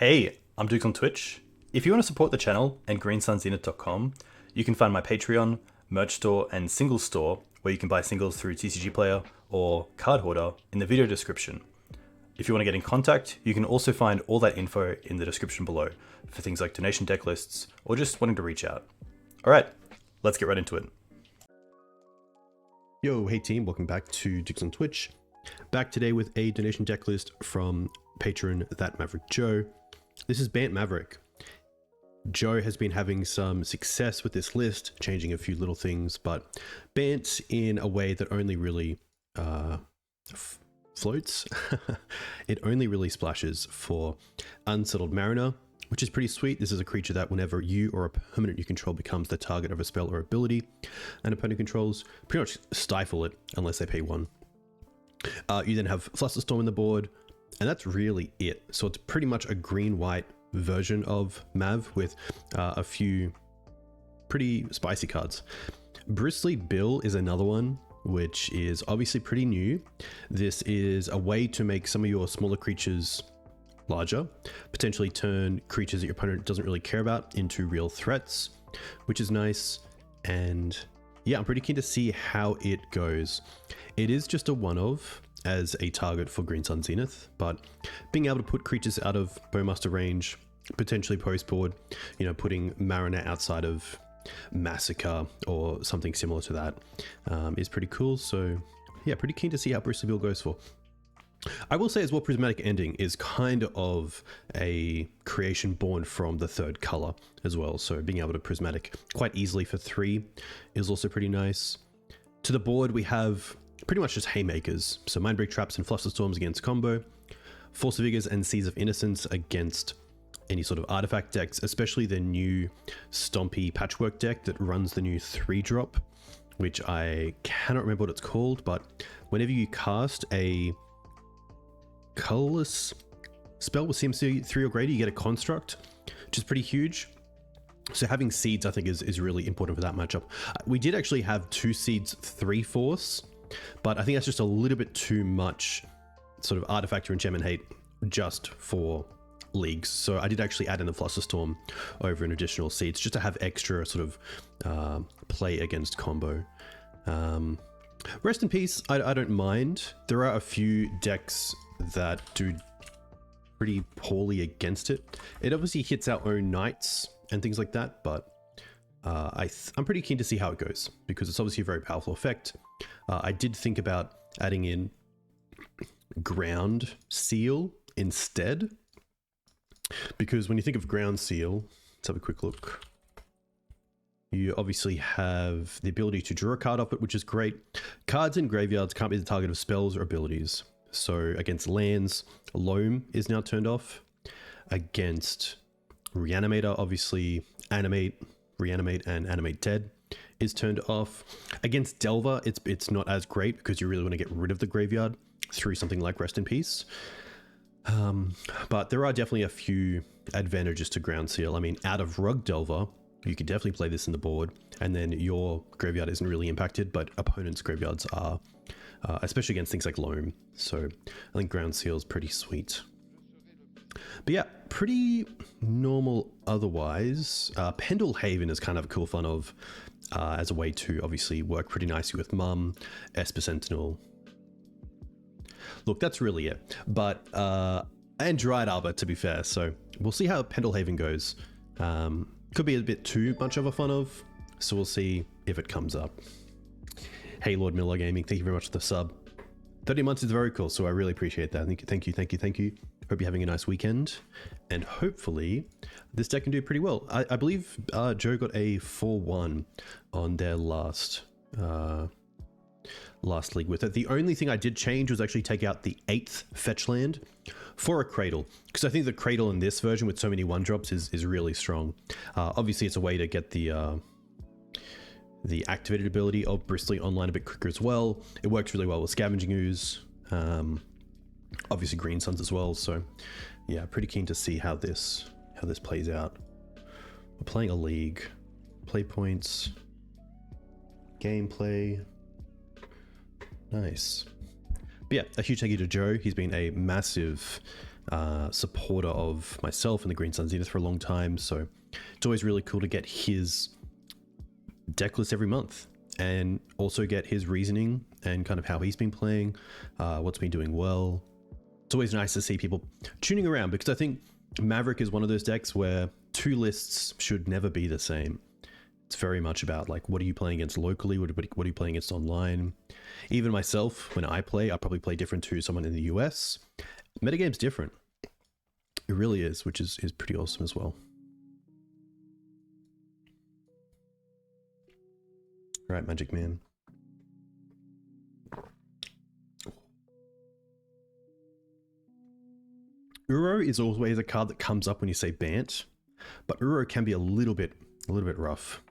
Hey, I'm Duke on Twitch. If you want to support the channel and greensunzenith.com, you can find my Patreon, merch store, and singles store where you can buy singles through TCG Player or Card Hoarder in the video description. If you want to get in contact, you can also find all that info in the description below for things like donation deck lists or just wanting to reach out. Alright, let's get right into it. Yo, hey team, welcome back to Dukes on Twitch. Back today with a donation deck list from patron That Maverick Joe. This is BANT Maverick. Joe has been having some success with this list, changing a few little things, but BANT in a way that only really floats. It only really splashes for Unsettled Mariner, which is pretty sweet. This is a creature that whenever you or a permanent you control becomes the target of a spell or ability, and opponent controls pretty much stifle it unless they pay one. You then have Flusterstorm in the board, and that's really it. So it's pretty much a green-white version of Mav with a few pretty spicy cards. Bristly Bill is another one, which is obviously pretty new. This is a way to make some of your smaller creatures larger, potentially turn creatures that your opponent doesn't really care about into real threats, which is nice. And yeah, I'm pretty keen to see how it goes. It is just a one-of as a target for Green Sun Zenith, but being able to put creatures out of Bowmaster range, potentially post-board, you know, putting Mariner outside of Massacre or something similar to that is pretty cool. So yeah, pretty keen to see how Bristly Bill goes for. I will say as well, Prismatic Ending is kind of a creation born from the third color as well. So being able to Prismatic quite easily for 3 is also pretty nice. To the board, we have pretty much just haymakers. So Mindbreak Traps and Flusterstorms against combo, Force of Vigors and Seas of Innocence against any sort of artifact decks, especially the new Stompy patchwork deck that runs the new 3-drop, which I cannot remember what it's called, but whenever you cast a colorless spell with CMC 3 or greater, you get a construct, which is pretty huge. So having seeds, I think, is really important for that matchup. We did actually have 2 seeds, 3 force, but I think that's just a little bit too much sort of artifact and gem and hate just for leagues. So I did actually add in the Flusterstorm over an additional seeds just to have extra sort of play against combo. Rest in peace, I don't mind. There are a few decks that do pretty poorly against it. It obviously hits our own knights and things like that, but I'm pretty keen to see how it goes because it's obviously a very powerful effect. I did think about adding in Ground Seal instead, because when you think of Ground Seal, let's have a quick look. You obviously have the ability to draw a card off it, which is great. Cards in graveyards can't be the target of spells or abilities. So against lands, Loam is now turned off. Against Reanimator, obviously Animate, Reanimate, and Animate Dead is turned off. Against Delver, it's not as great because you really want to get rid of the graveyard through something like Rest in Peace. But there are definitely a few advantages to Ground Seal. I mean, out of Rug Delver, you could definitely play this in the board, and then your graveyard isn't really impacted, but opponents' graveyards are, especially against things like Loam. So I think Ground Seal is pretty sweet. But yeah, pretty normal otherwise. Pendelhaven is kind of a cool fun of as a way to obviously work pretty nicely with Mum, Esper Sentinel. Look, that's really it. But, and Dryad Arbor, to be fair. So we'll see how Pendelhaven goes. Could be a bit too much of a fun of, so we'll see if it comes up. Hey, Lord Miller Gaming, thank you very much for the sub. 30 months is very cool, so I really appreciate that. Thank you. Hope you're having a nice weekend, and hopefully this deck can do pretty well. I believe Joe got a 4-1 on their last league with it. The only thing I did change was actually take out the 8th fetch land for a Cradle, because I think the Cradle in this version with so many 1-drops is really strong. Obviously, it's a way to get the activated ability of Bristly online a bit quicker as well. It works really well with Scavenging Ooze. Obviously Green Suns as well. So yeah, pretty keen to see how this plays out. We're playing a league. Play points. Gameplay. Nice. But yeah, a huge thank you to Joe. He's been a massive supporter of myself and the Green Sun Zenith for a long time, so it's always really cool to get his deck list every month and also get his reasoning and kind of how he's been playing, what's been doing well. It's always nice to see people tuning around, because I think Maverick is one of those decks where two lists should never be the same. It's very much about like, what are you playing against locally? What are you playing against online? Even myself, when I play, I probably play different to someone in the US. Metagame's different. It really is, which is pretty awesome as well. Right, Magic Man. Uro is always a card that comes up when you say BANT, but Uro can be a little bit rough.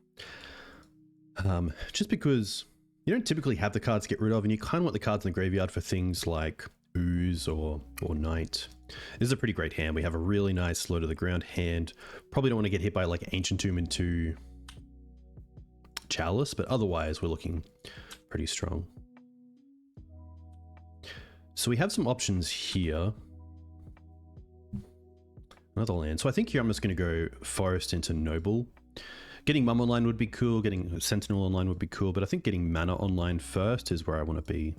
Just because you don't typically have the cards to get rid of, and you kind of want the cards in the graveyard for things like Ooze or Knight. This is a pretty great hand. We have a really nice low to the ground hand. Probably don't want to get hit by like Ancient Tomb into Chalice, but otherwise we're looking pretty strong. So we have some options here. Another land. So I think here I'm just going to go Forest into Noble. Getting Mum online would be cool. Getting Sentinel online would be cool, but I think getting Mana online first is where I want to be.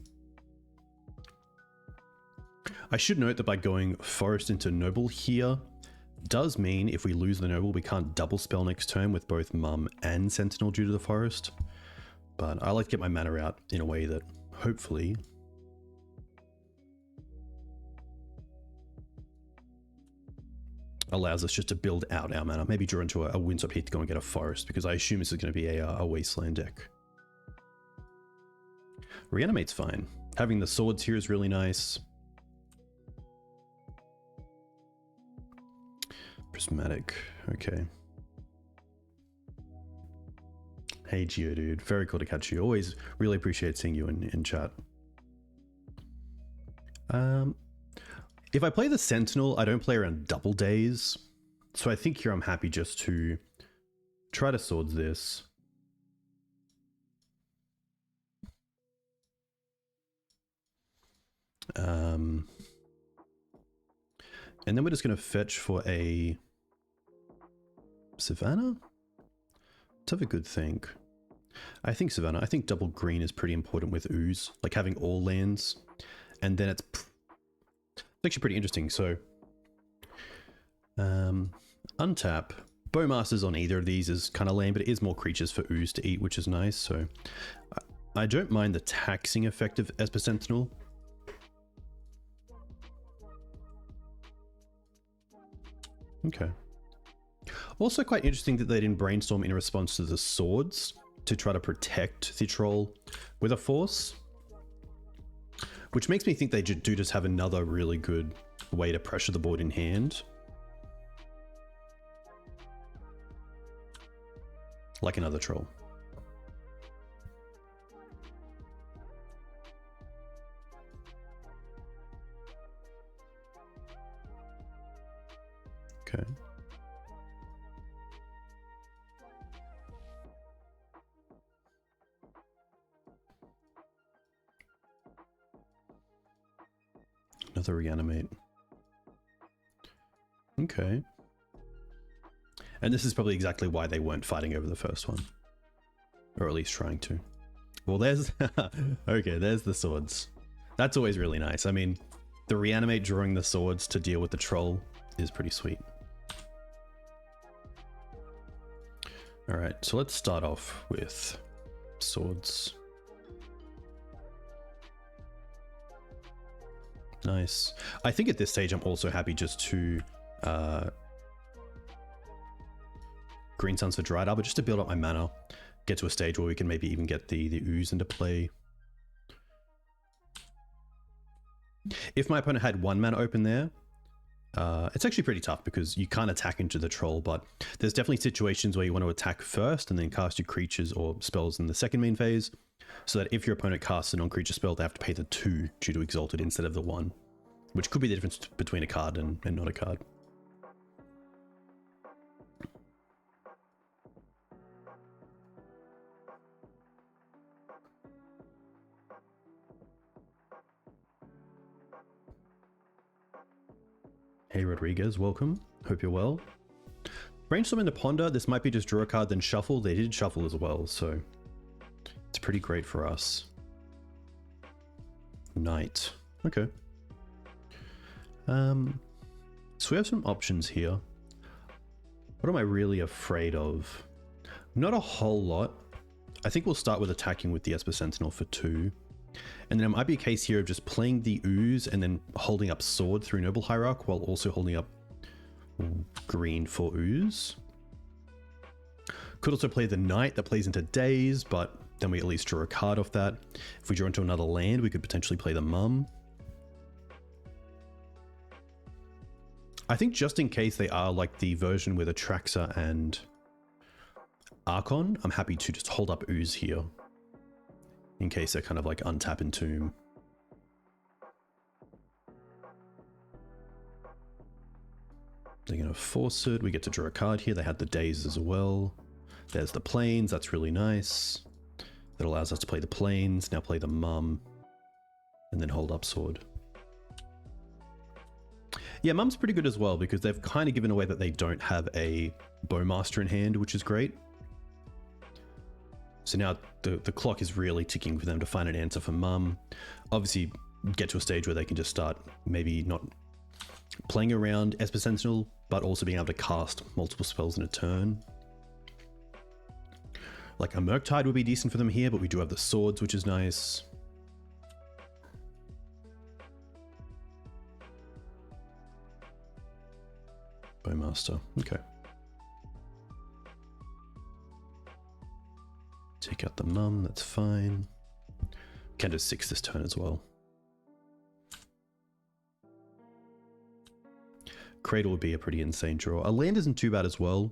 I should note that by going Forest into Noble here does mean if we lose the Noble, we can't double spell next turn with both Mum and Sentinel due to the Forest. But I like to get my mana out in a way that hopefully allows us just to build out our mana. Maybe draw into a Windswept Heath to go and get a Forest, because I assume this is going to be a Wasteland deck. Reanimate's fine. Having the swords here is really nice. Prismatic, okay. Hey Geodude, very cool to catch you. Always really appreciate seeing you in chat. If I play the Sentinel, I don't play around double days. So I think here I'm happy just to try to swords this. And then we're just going to fetch for a Savannah? Let's have a good think. I think Savannah. I think double green is pretty important with Ooze, like having all lands. And then it's actually pretty interesting. So untap. Bowmasters on either of these is kind of lame, but it is more creatures for Ooze to eat, which is nice. So I don't mind the taxing effect of Esper Sentinel. Okay. Also quite interesting that they didn't brainstorm in response to the swords to try to protect the troll with a force. Which makes me think they do just have another really good way to pressure the board in hand. Like another troll. Okay. Another reanimate. Okay. And this is probably exactly why they weren't fighting over the first one. Or at least trying to. Well, there's... okay, there's the swords. That's always really nice. I mean, the reanimate drawing the swords to deal with the troll is pretty sweet. Alright, so let's start off with swords. Nice. I think at this stage I'm also happy just to Green Suns for Dryad Arbor, just to build up my mana, get to a stage where we can maybe even get the Ooze into play. If my opponent had one mana open there, it's actually pretty tough because you can't attack into the troll, but there's definitely situations where you want to attack first and then cast your creatures or spells in the second main phase, so that if your opponent casts a non-creature spell, they have to pay the 2 due to Exalted instead of the 1, which could be the difference between a card and not a card. Hey Rodriguez, welcome. Hope you're well. Brainstorm into Ponder. This might be just draw a card then shuffle. They did shuffle as well, so it's pretty great for us. Knight. Okay. So we have some options here. What am I really afraid of? Not a whole lot. I think we'll start with attacking with the Esper Sentinel for 2. And then it might be a case here of just playing the Ooze and then holding up Sword through Noble Hierarch while also holding up green for Ooze. Could also play the Knight that plays into Daze, but then we at least draw a card off that. If we draw into another land, we could potentially play the Mum. I think just in case they are like the version with Atraxa and Archon, I'm happy to just hold up Ooze here. In case they're kind of like untap and tomb. They're going to force it. We get to draw a card here. They had the Daze as well. There's the Plains. That's really nice. That allows us to play the Plains. Now play the Mum. And then hold up Sword. Yeah, Mum's pretty good as well because they've kind of given away that they don't have a Bowmaster in hand, which is great. So now the clock is really ticking for them to find an answer for Mum. Obviously, get to a stage where they can just start maybe not playing around Esper Sentinel, but also being able to cast multiple spells in a turn. Like a Murktide would be decent for them here, but we do have the Swords, which is nice. Bowmaster, okay. Take out the Mum, that's fine. Can do 6 this turn as well. Cradle would be a pretty insane draw. A land isn't too bad as well.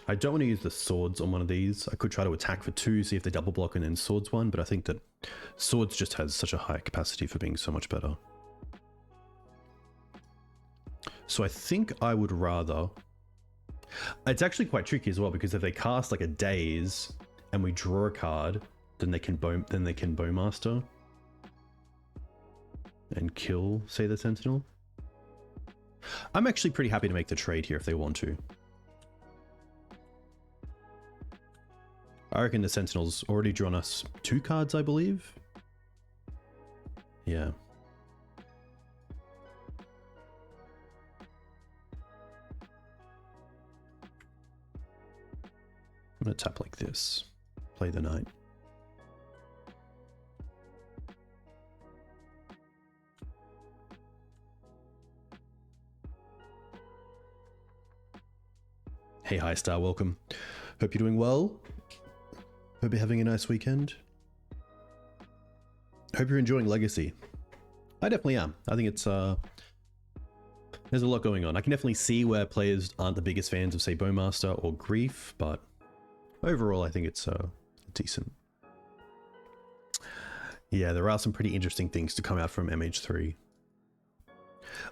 I don't want to use the Swords on one of these. I could try to attack for 2, see if they double block and then Swords 1, but I think that Swords just has such a high capacity for being so much better. So I think I would rather... It's actually quite tricky as well, because if they cast like a Daze and we draw a card, then they can Bowmaster and kill, say, the Sentinel. I'm actually pretty happy to make the trade here if they want to. I reckon the Sentinel's already drawn us 2 cards, I believe. Yeah. I'm going to tap like this. Play the Knight. Hey, High Star, welcome. Hope you're doing well. Hope you're having a nice weekend. Hope you're enjoying Legacy. I definitely am. I think it's there's a lot going on. I can definitely see where players aren't the biggest fans of, say, Bowmaster or Grief, but overall I think it's decent. Yeah, there are some pretty interesting things to come out from MH3.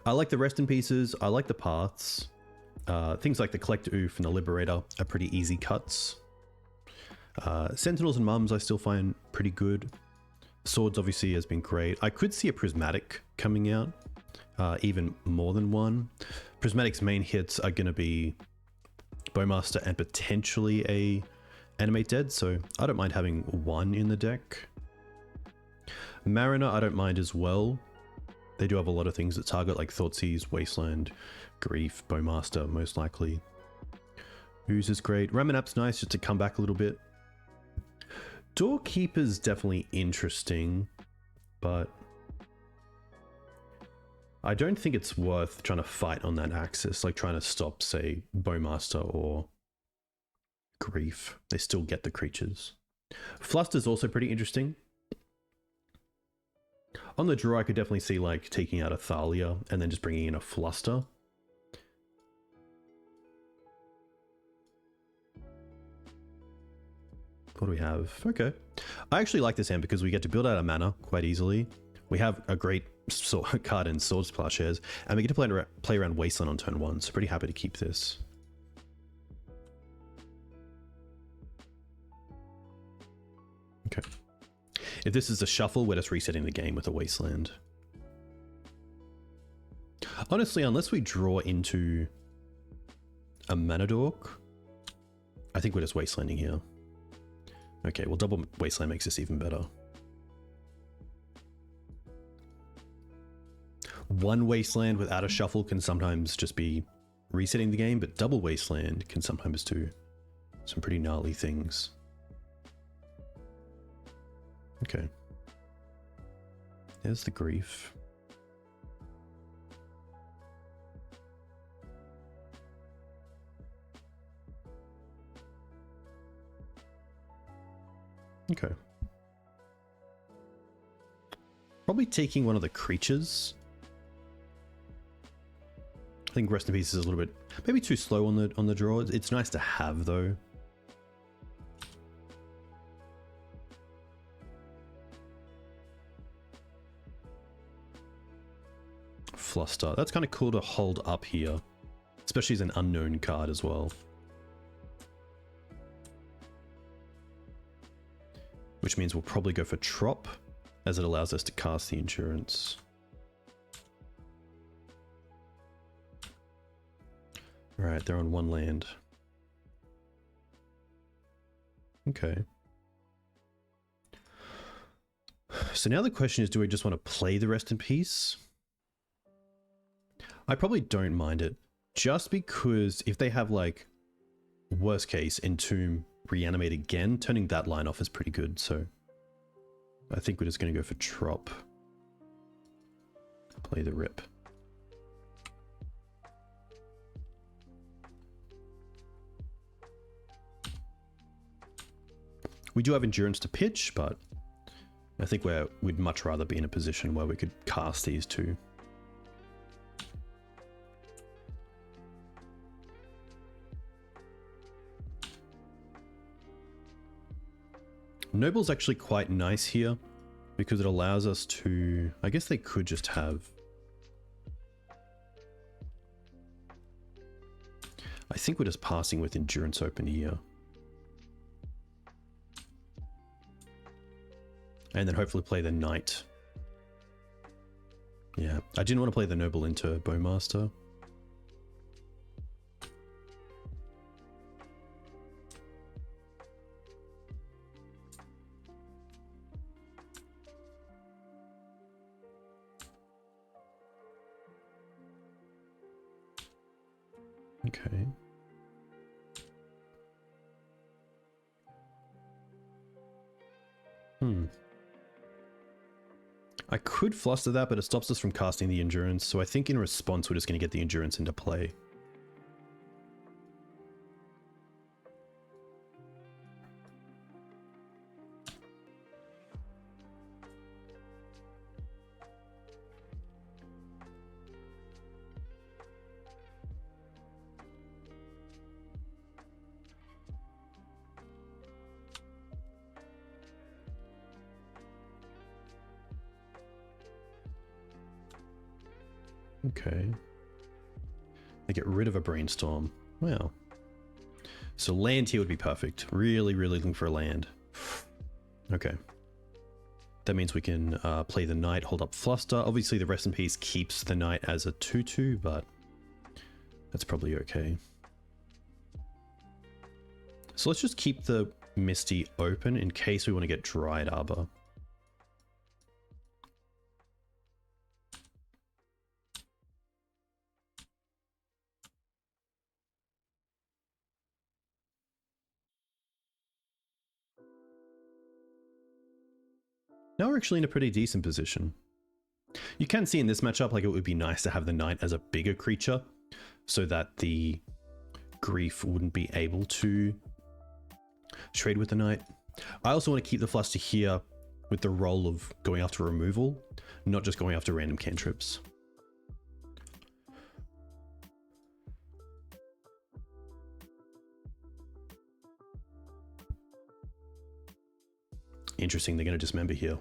I like the Rest in Pieces. I like the Paths. Things like the Collector Ouphe and the Liberator are pretty easy cuts. Sentinels and Mums I still find pretty good. Swords obviously has been great. I could see a Prismatic coming out, even more than one. Prismatic's main hits are going to be Bowmaster and potentially a Animate Dead, so I don't mind having one in the deck. Mariner I don't mind as well. They do have a lot of things that target, like Thoughtseize, Wasteland, Grief, Bowmaster, most likely. Ooze is great. Ramunap's nice just to come back a little bit. Doorkeeper's definitely interesting, but I don't think it's worth trying to fight on that axis, like trying to stop, say, Bowmaster or Grief. They still get the creatures. Fluster's also pretty interesting. On the draw, I could definitely see like taking out a Thalia and then just bringing in a Fluster. What do we have? Okay. I actually like this hand because we get to build out a mana quite easily. We have a great card in Swords Plowshares, and we get to play around Wasteland on turn 1, so pretty happy to keep this. Okay. If this is a shuffle, we're just resetting the game with a Wasteland. Honestly, unless we draw into a Mana Dork, I think we're just Wastelanding here. Okay, well, double Wasteland makes this even better. One Wasteland without a shuffle can sometimes just be resetting the game, but double Wasteland can sometimes do some pretty gnarly things. Okay. There's the grief. Okay. Probably taking one of the creatures. I think Rest in Peace is a little bit, maybe too slow on the draw. It's nice to have though. Fluster. That's kind of cool to hold up here, especially as an unknown card as well. Which means we'll probably go for Trop, as it allows us to cast the Endurance. Alright, they're on one land. Okay. So now the question is, do we just want to play the Rest in Peace? I probably don't mind it, just because if they have, like, worst case, Entomb, Reanimate again, turning that line off is pretty good, so I think we're just going to go for Trop. Play the Rip. We do have Endurance to pitch, but I think we'd much rather be in a position where we could cast these two. Noble's actually quite nice here because it allows us to... I guess they could just have... I think we're just passing with Endurance open here. And then hopefully play the Knight. Yeah, I didn't want to play the Noble into Bowmaster. Okay. I could Fluster that, but it stops us from casting the Endurance, so I think in response we're just going to get the Endurance into play. Okay. They get rid of a Brainstorm. Wow. So land here would be perfect. Really, really looking for a land. Okay. That means we can play the Knight, hold up Fluster. Obviously the Rest in Peace keeps the Knight as a 2/2, but that's probably okay. So let's just keep the Misty open in case we want to get Dryad Arbor. Now we're actually in a pretty decent position. You can see in this matchup, like, it would be nice to have the Knight as a bigger creature so that the Grief wouldn't be able to trade with the Knight. I also want to keep the Fluster here with the role of going after removal, not just going after random cantrips. Interesting, they're going to dismember here.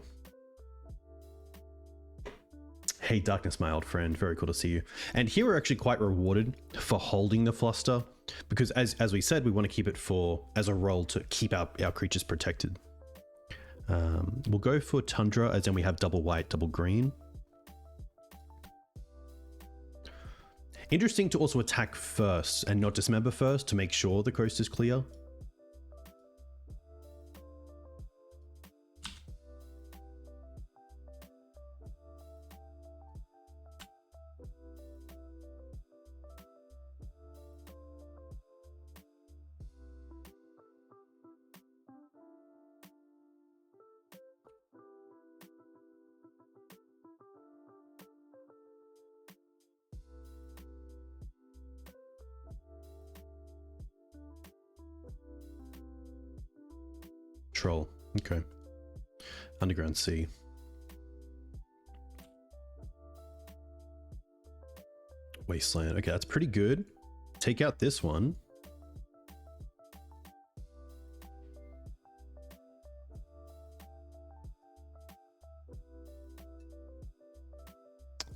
Hey Darkness, my old friend, very cool to see you. And here we're actually quite rewarded for holding the Fluster, because as we said, we want to keep it for as a role to keep our creatures protected. We'll go for Tundra, as in we have double white, double green. Interesting to also attack first and not dismember first to make sure the coast is clear. Troll. Okay. Underground Sea. Wasteland. Okay, that's pretty good. Take out this one.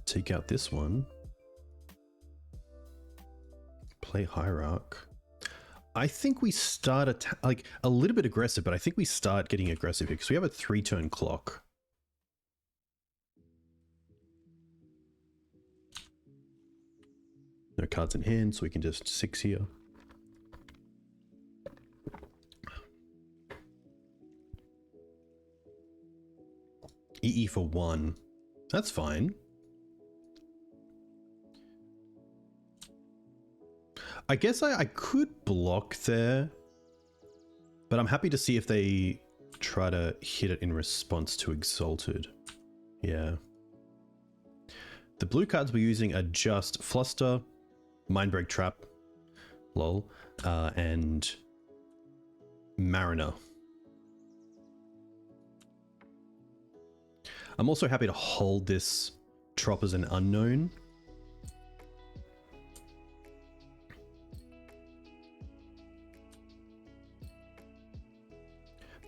Take out this one. Play Hierarch. I think we start like a little bit aggressive, but I think we start getting aggressive here because we have a 3-turn clock. No cards in hand, so we can just 6 here. EE for 1. That's fine. I guess I could block there, but I'm happy to see if they try to hit it in response to Exalted. Yeah. The blue cards we're using are just Fluster, Mindbreak Trap, lol, and Mariner. I'm also happy to hold this Trop as an unknown.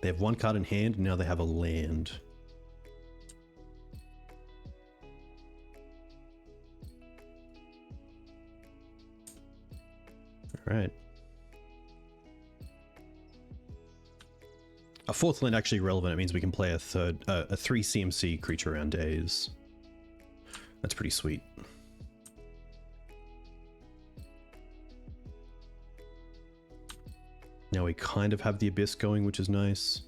They have 1 card in hand, and now they have a land. All right. A 4th land actually relevant. It means we can play a 3 CMC creature around days. That's pretty sweet. Now we kind of have the Abyss going, which is nice.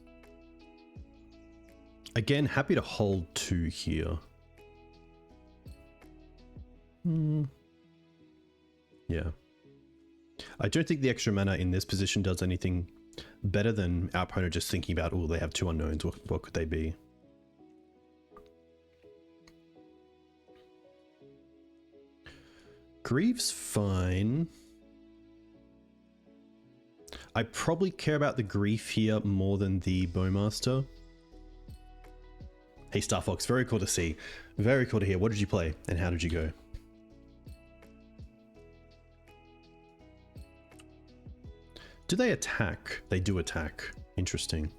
Again, happy to hold 2 here. Yeah. I don't think the extra mana in this position does anything better than our opponent just thinking about, oh, they have 2 unknowns. What could they be? Greave's fine. I probably care about the Grief here more than the Bowmaster. Hey Star Fox, very cool to see. Very cool to hear. What did you play and how did you go? Do they attack? They do attack. Interesting.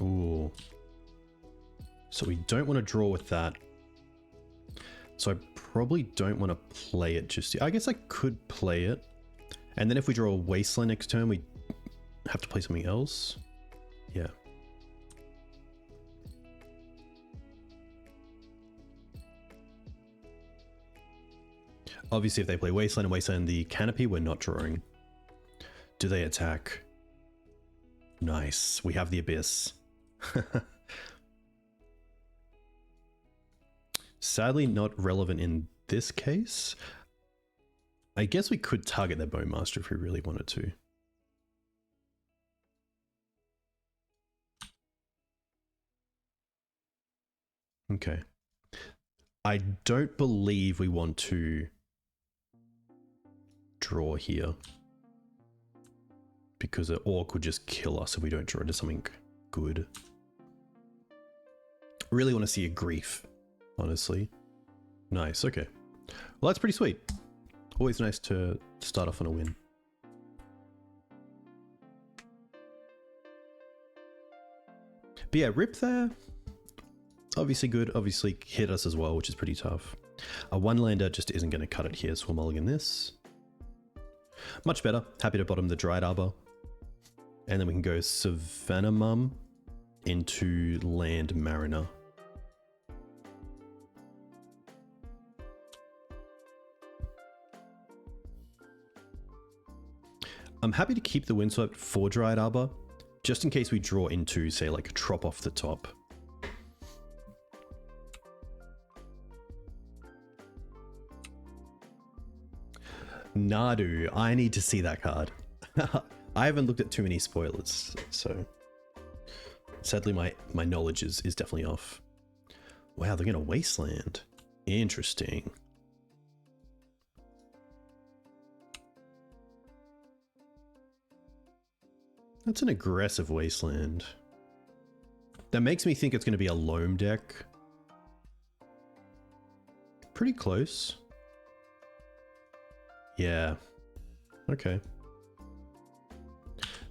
Ooh. So we don't want to draw with that. So I probably don't want to play it just yet. I guess I could play it. And then if we draw a Wasteland next turn, we have to play something else. Yeah. Obviously, if they play Wasteland and Wasteland the Canopy, we're not drawing. Do they attack? Nice. We have the Abyss. Sadly, not relevant in this case. I guess we could target their Bowmaster if we really wanted to. Okay. I don't believe we want to draw here, because an Orc would just kill us if we don't draw into something good. Really want to see a Grief, honestly. Nice, okay. Well, that's pretty sweet. Always nice to start off on a win. But yeah, Rip there. Obviously good, obviously hit us as well, which is pretty tough. A one-lander just isn't going to cut it here, so we'll mulligan this. Much better. Happy to bottom the Dryad Arbor. And then we can go Savannah into Land Mariner. I'm happy to keep the Windswept for Dryad Arbor, just in case we draw into, say, like a Trop off the top. Nadu, I need to see that card. I haven't looked at too many spoilers, so sadly my knowledge is definitely off. Wow, they're gonna Wasteland. Interesting. That's an aggressive Wasteland. That makes me think it's going to be a Loam deck. Pretty close. Yeah. Okay.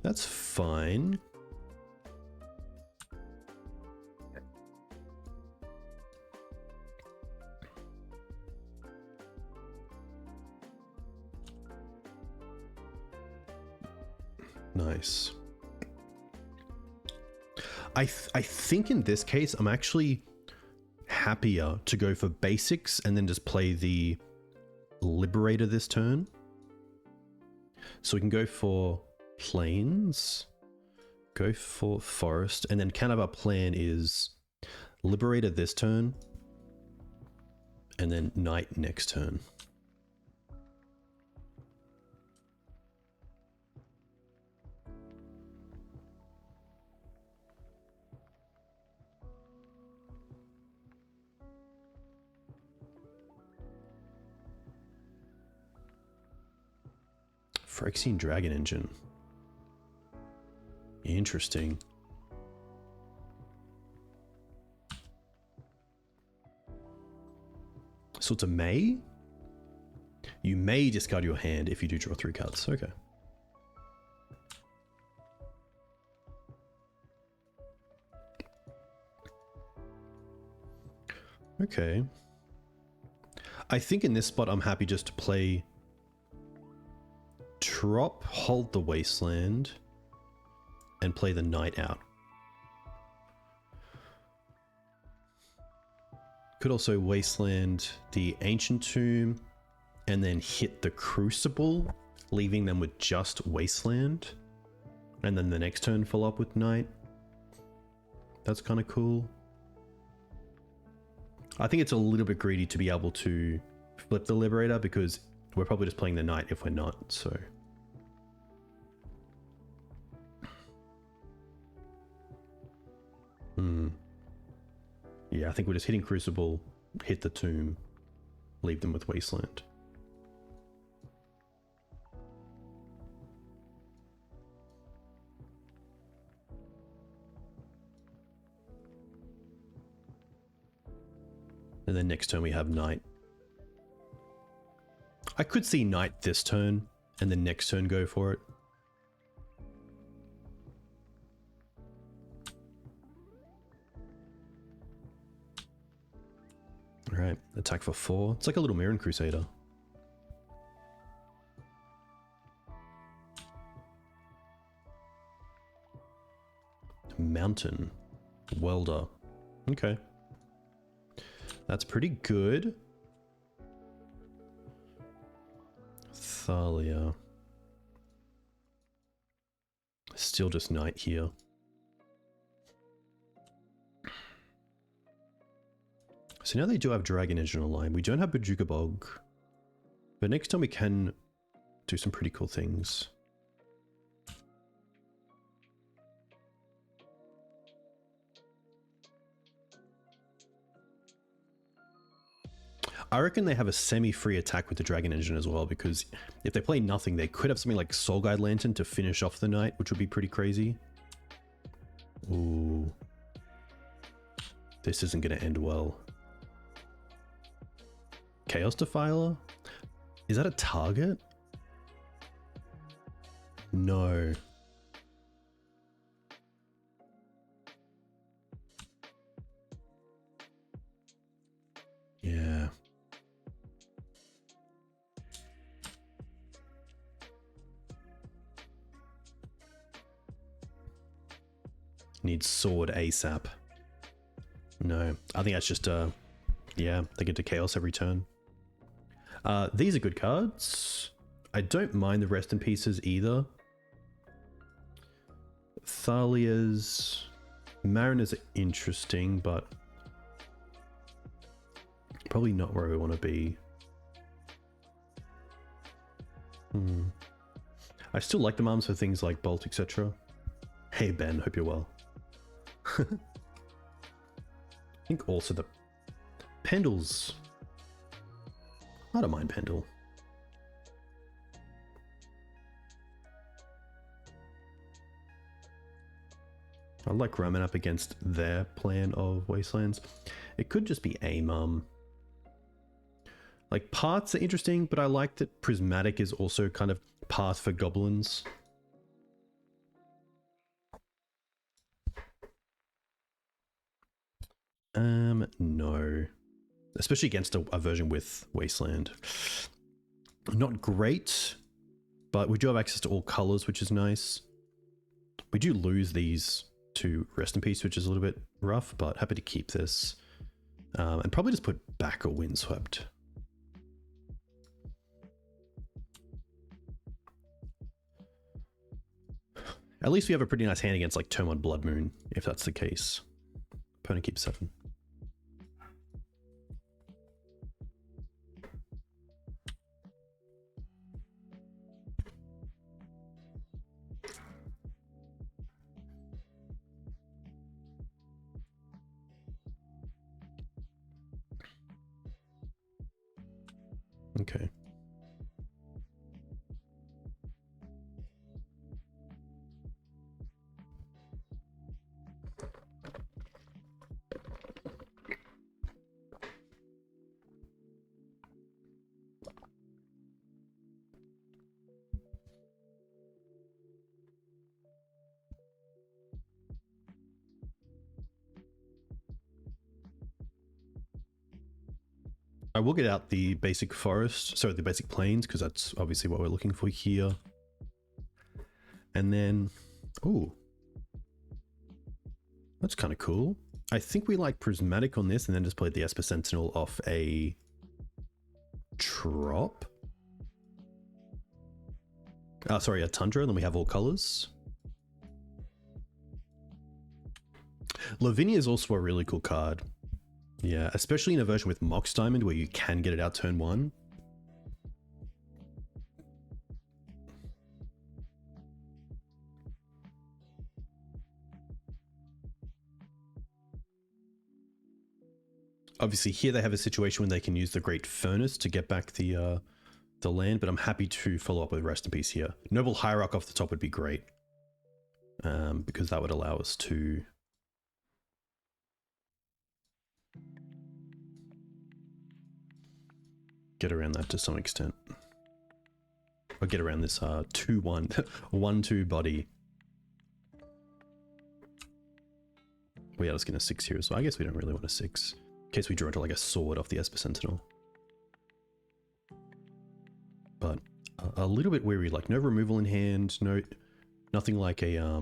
That's fine. Nice. I think in this case, I'm actually happier to go for basics and then just play the Liberator this turn. So we can go for plains, go for forest, and then kind of our plan is Liberator this turn, and then Night next turn. Phyrexian Dragon Engine. Interesting. So it's a May? You may discard your hand if you do draw 3 cards. Okay. Okay. I think in this spot I'm happy just to play Trop, hold the Wasteland, and play the Night out. Could also Wasteland the Ancient Tomb, and then hit the Crucible, leaving them with just Wasteland, and then the next turn follow up with Night. That's kind of cool. I think it's a little bit greedy to be able to flip the Liberator, because we're probably just playing the Night if we're not, so. Yeah, I think we're just hitting Crucible, hit the Tomb, leave them with Wasteland. And then next turn we have Night. I could see Night this turn, and then next turn go for it. Alright, attack for 4. It's like a little Mirren Crusader. Mountain. Welder. Okay. That's pretty good. Thalia. Still just Night here. So now they do have Dragon Engine online. We don't have Bojuka Bog. But next time we can do some pretty cool things. I reckon they have a semi-free attack with the Dragon Engine as well, because if they play nothing, they could have something like Soul Guide Lantern to finish off the night, which would be pretty crazy. Ooh. This isn't going to end well. Chaos Defiler? Is that a target? No. Yeah. Need sword ASAP. No, I think that's just yeah, they get to chaos every turn. These are good cards. I don't mind the rest in pieces either. Thalia's Mariners are interesting, but probably not where we want to be. I still like the arms for things like Bolt, etc. Hey Ben, hope you're well. I think also the Pendles. I don't mind Pendle. I like Ramunap against their plan of Wastelands. It could just be AIM. Like, Paths are interesting, but I like that Prismatic is also kind of Path for goblins. No. Especially against a version with Wasteland. Not great, but we do have access to all colors, which is nice. We do lose these to Rest in Peace, which is a little bit rough, but happy to keep this. And probably just put back a Windswept. At least we have a pretty nice hand against like turn 1 Blood Moon, if that's the case. Opponent keeps 7. Okay. I will get out the basic forest, sorry, the basic plains, because that's obviously what we're looking for here. And then, ooh, that's kind of cool. I think we like Prismatic on this, and then just played the Esper Sentinel off a Trop. Sorry, a Tundra, and then we have all colors. Lavinia is also a really cool card. Yeah, especially in a version with Mox Diamond where you can get it out turn 1. Obviously here they have a situation when they can use the Great Furnace to get back the land, but I'm happy to follow up with Rest in Peace here. Noble Hierarch off the top would be great, because that would allow us to get around that to some extent. Or get around this 2-1, 1-2 body. We are just going to 6 here, so I guess we don't really want a 6. In case we draw into like a sword off the Esper Sentinel. But a little bit weary, like no removal in hand, nothing like a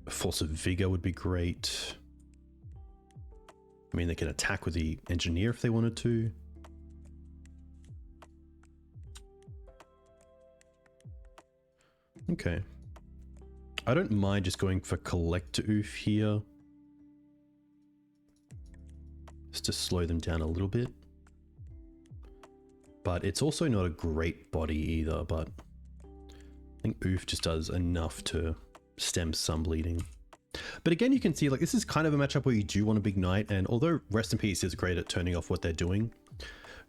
Force of Vigor would be great. I mean, they can attack with the Engineer if they wanted to. Okay. I don't mind just going for Collector Ouphe here. Just to slow them down a little bit. But it's also not a great body either, but I think Ouphe just does enough to stem some bleeding. But again, you can see like this is kind of a matchup where you do want a big knight, and although Rest in Peace is great at turning off what they're doing,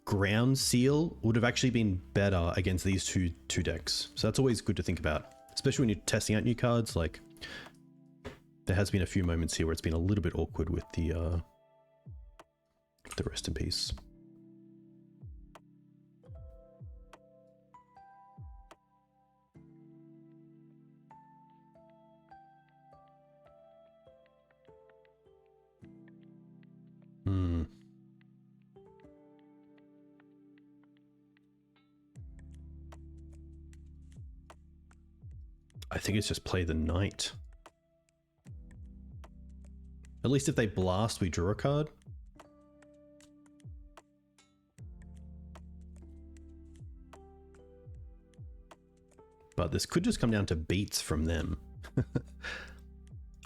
Ground Seal would have actually been better against these two decks. So that's always good to think about, especially when you're testing out new cards. Like there has been a few moments here where it's been a little bit awkward with the Rest in Peace. I think it's just play the knight. At least if they blast, we draw a card. But this could just come down to beats from them.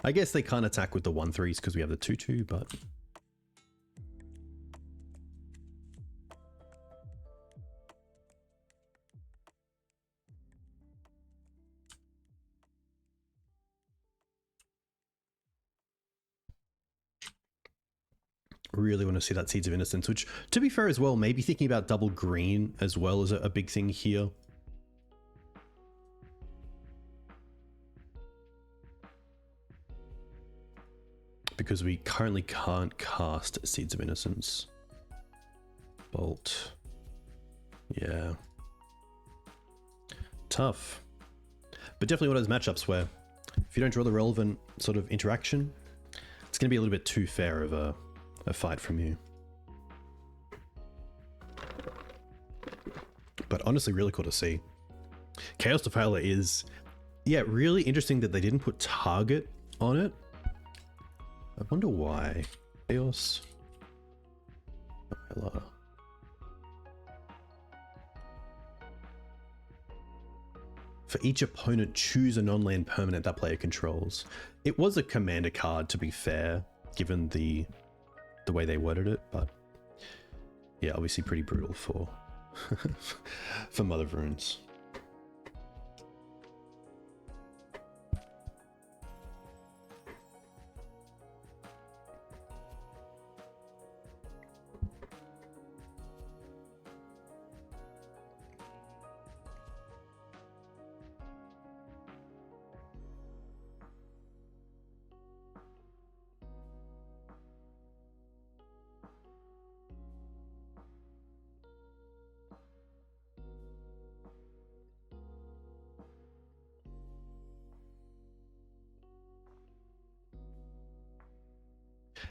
I guess they can't attack with the 1/3s because we have the 2/2, but... Really want to see that Seeds of Innocence, which, to be fair as well, maybe thinking about double green as well as a big thing here. Because we currently can't cast Seeds of Innocence. Bolt. Yeah. Tough. But definitely one of those matchups where if you don't draw the relevant sort of interaction, it's going to be a little bit too fair of a fight from you. But honestly, really cool to see. Chaos Defiler is, yeah, really interesting that they didn't put target on it. I wonder why. Chaos Defiler. For each opponent, choose a non-land permanent that player controls. It was a commander card, to be fair, given the way they worded it, but yeah, obviously pretty brutal for for Mother of Runes.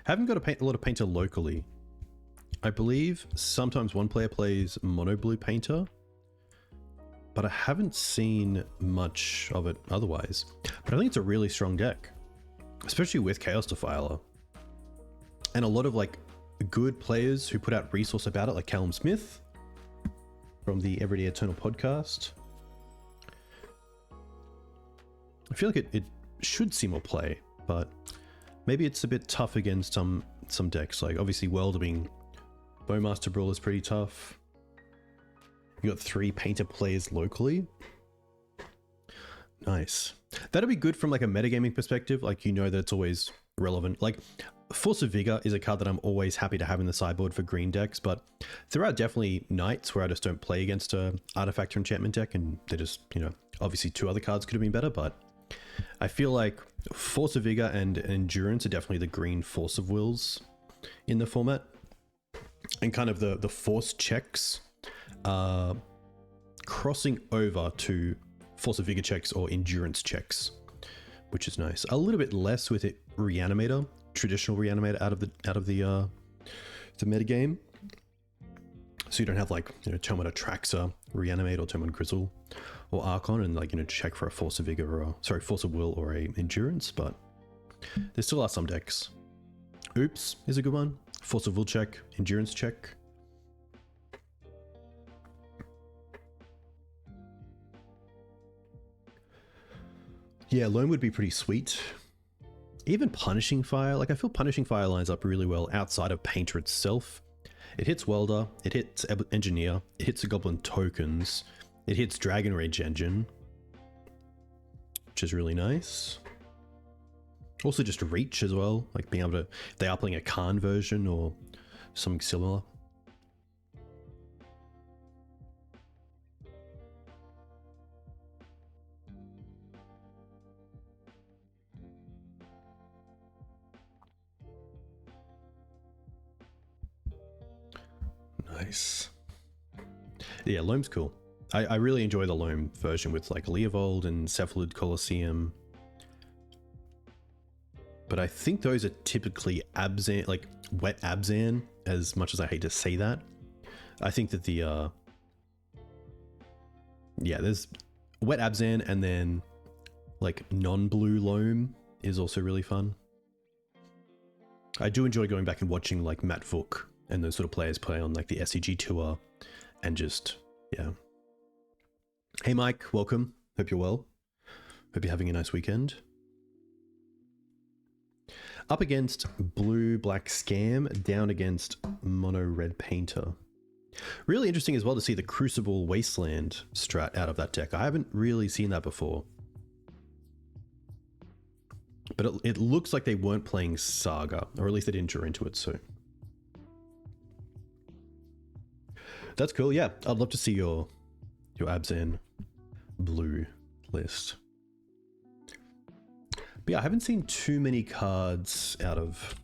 Haven't got a lot of painter locally. I believe sometimes one player plays mono blue painter, but I haven't seen much of it otherwise. But I think it's a really strong deck, especially with Chaos Defiler. And a lot of like good players who put out resource about it, like Callum Smith from the Everyday Eternal podcast. I feel like it should see more play, but maybe it's a bit tough against some decks. Like obviously Welding Bowmaster Brawl is pretty tough. You got 3 painter players locally. Nice. That'll be good from like a metagaming perspective. Like, you know that it's always relevant. Like Force of Vigor is a card that I'm always happy to have in the sideboard for green decks, but there are definitely nights where I just don't play against a artifact or enchantment deck, and they're just, you know, obviously 2 other cards could have been better, but I feel like Force of Vigor and Endurance are definitely the green Force of Wills in the format. And kind of the Force checks crossing over to Force of Vigor checks or Endurance checks, which is nice. A little bit less with it Reanimator, traditional Reanimator out of the metagame. So you don't have like, you know, Termite Traxxer, Reanimate, or Termite Grizzle, or Archon, and like, you know, check for a Force of Vigor or Force of Will or a Endurance, but there still are some decks. Oops is a good one. Force of Will check, Endurance check. Yeah, Loam would be pretty sweet. Even Punishing Fire, like I feel Punishing Fire lines up really well outside of Painter itself. It hits Welder, it hits Engineer, it hits the Goblin tokens, it hits Dragon Rage Engine, which is really nice. Also just Reach as well, like being able to, if they are playing a Khan version or something similar. Nice. Yeah, Loam's cool. I really enjoy the Loam version with like Leovold and Cephalid Colosseum. But I think those are typically Abzan, like wet Abzan, as much as I hate to say that. I think that the yeah, there's wet Abzan and then like non-blue loam is also really fun. I do enjoy going back and watching like Matt Vuk and those sort of players play on like the SCG tour and just, yeah. Hey Mike, welcome. Hope you're well. Hope you're having a nice weekend. Up against blue black scam, down against mono red painter. Really interesting as well to see the Crucible Wasteland strat out of that deck. I haven't really seen that before. But it looks like they weren't playing Saga, or at least they didn't draw into it, so. That's cool, yeah. I'd love to see your Abzan blue list. But yeah, I haven't seen too many cards out of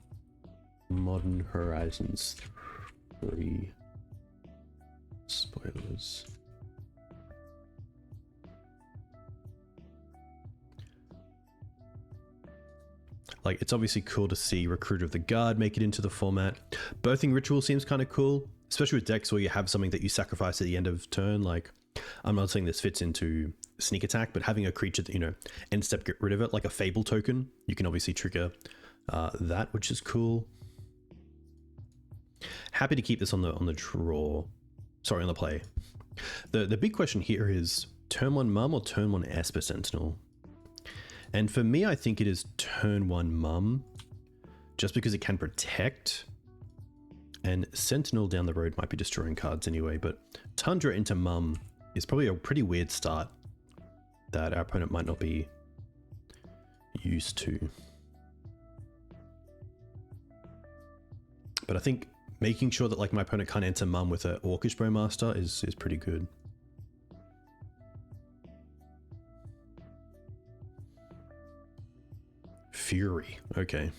Modern Horizons 3. Spoilers. Like, it's obviously cool to see Recruiter of the Guard make it into the format. Birthing Ritual seems kind of cool, especially with decks where you have something that you sacrifice at the end of turn. Like, I'm not saying this fits into sneak attack, but having a creature that, you know, end step get rid of it, like a Fable token, you can obviously trigger that, which is cool. Happy to keep this on the draw. Sorry, on the play. The big question here is turn 1 Mum or turn 1 Esper Sentinel? And for me, I think it is turn 1 Mum, just because it can protect. And Sentinel down the road might be destroying cards anyway, but Tundra into Mum is probably a pretty weird start that our opponent might not be used to. But I think making sure that like my opponent can't enter Mum with an Orcish Bowmaster is pretty good. Fury, okay.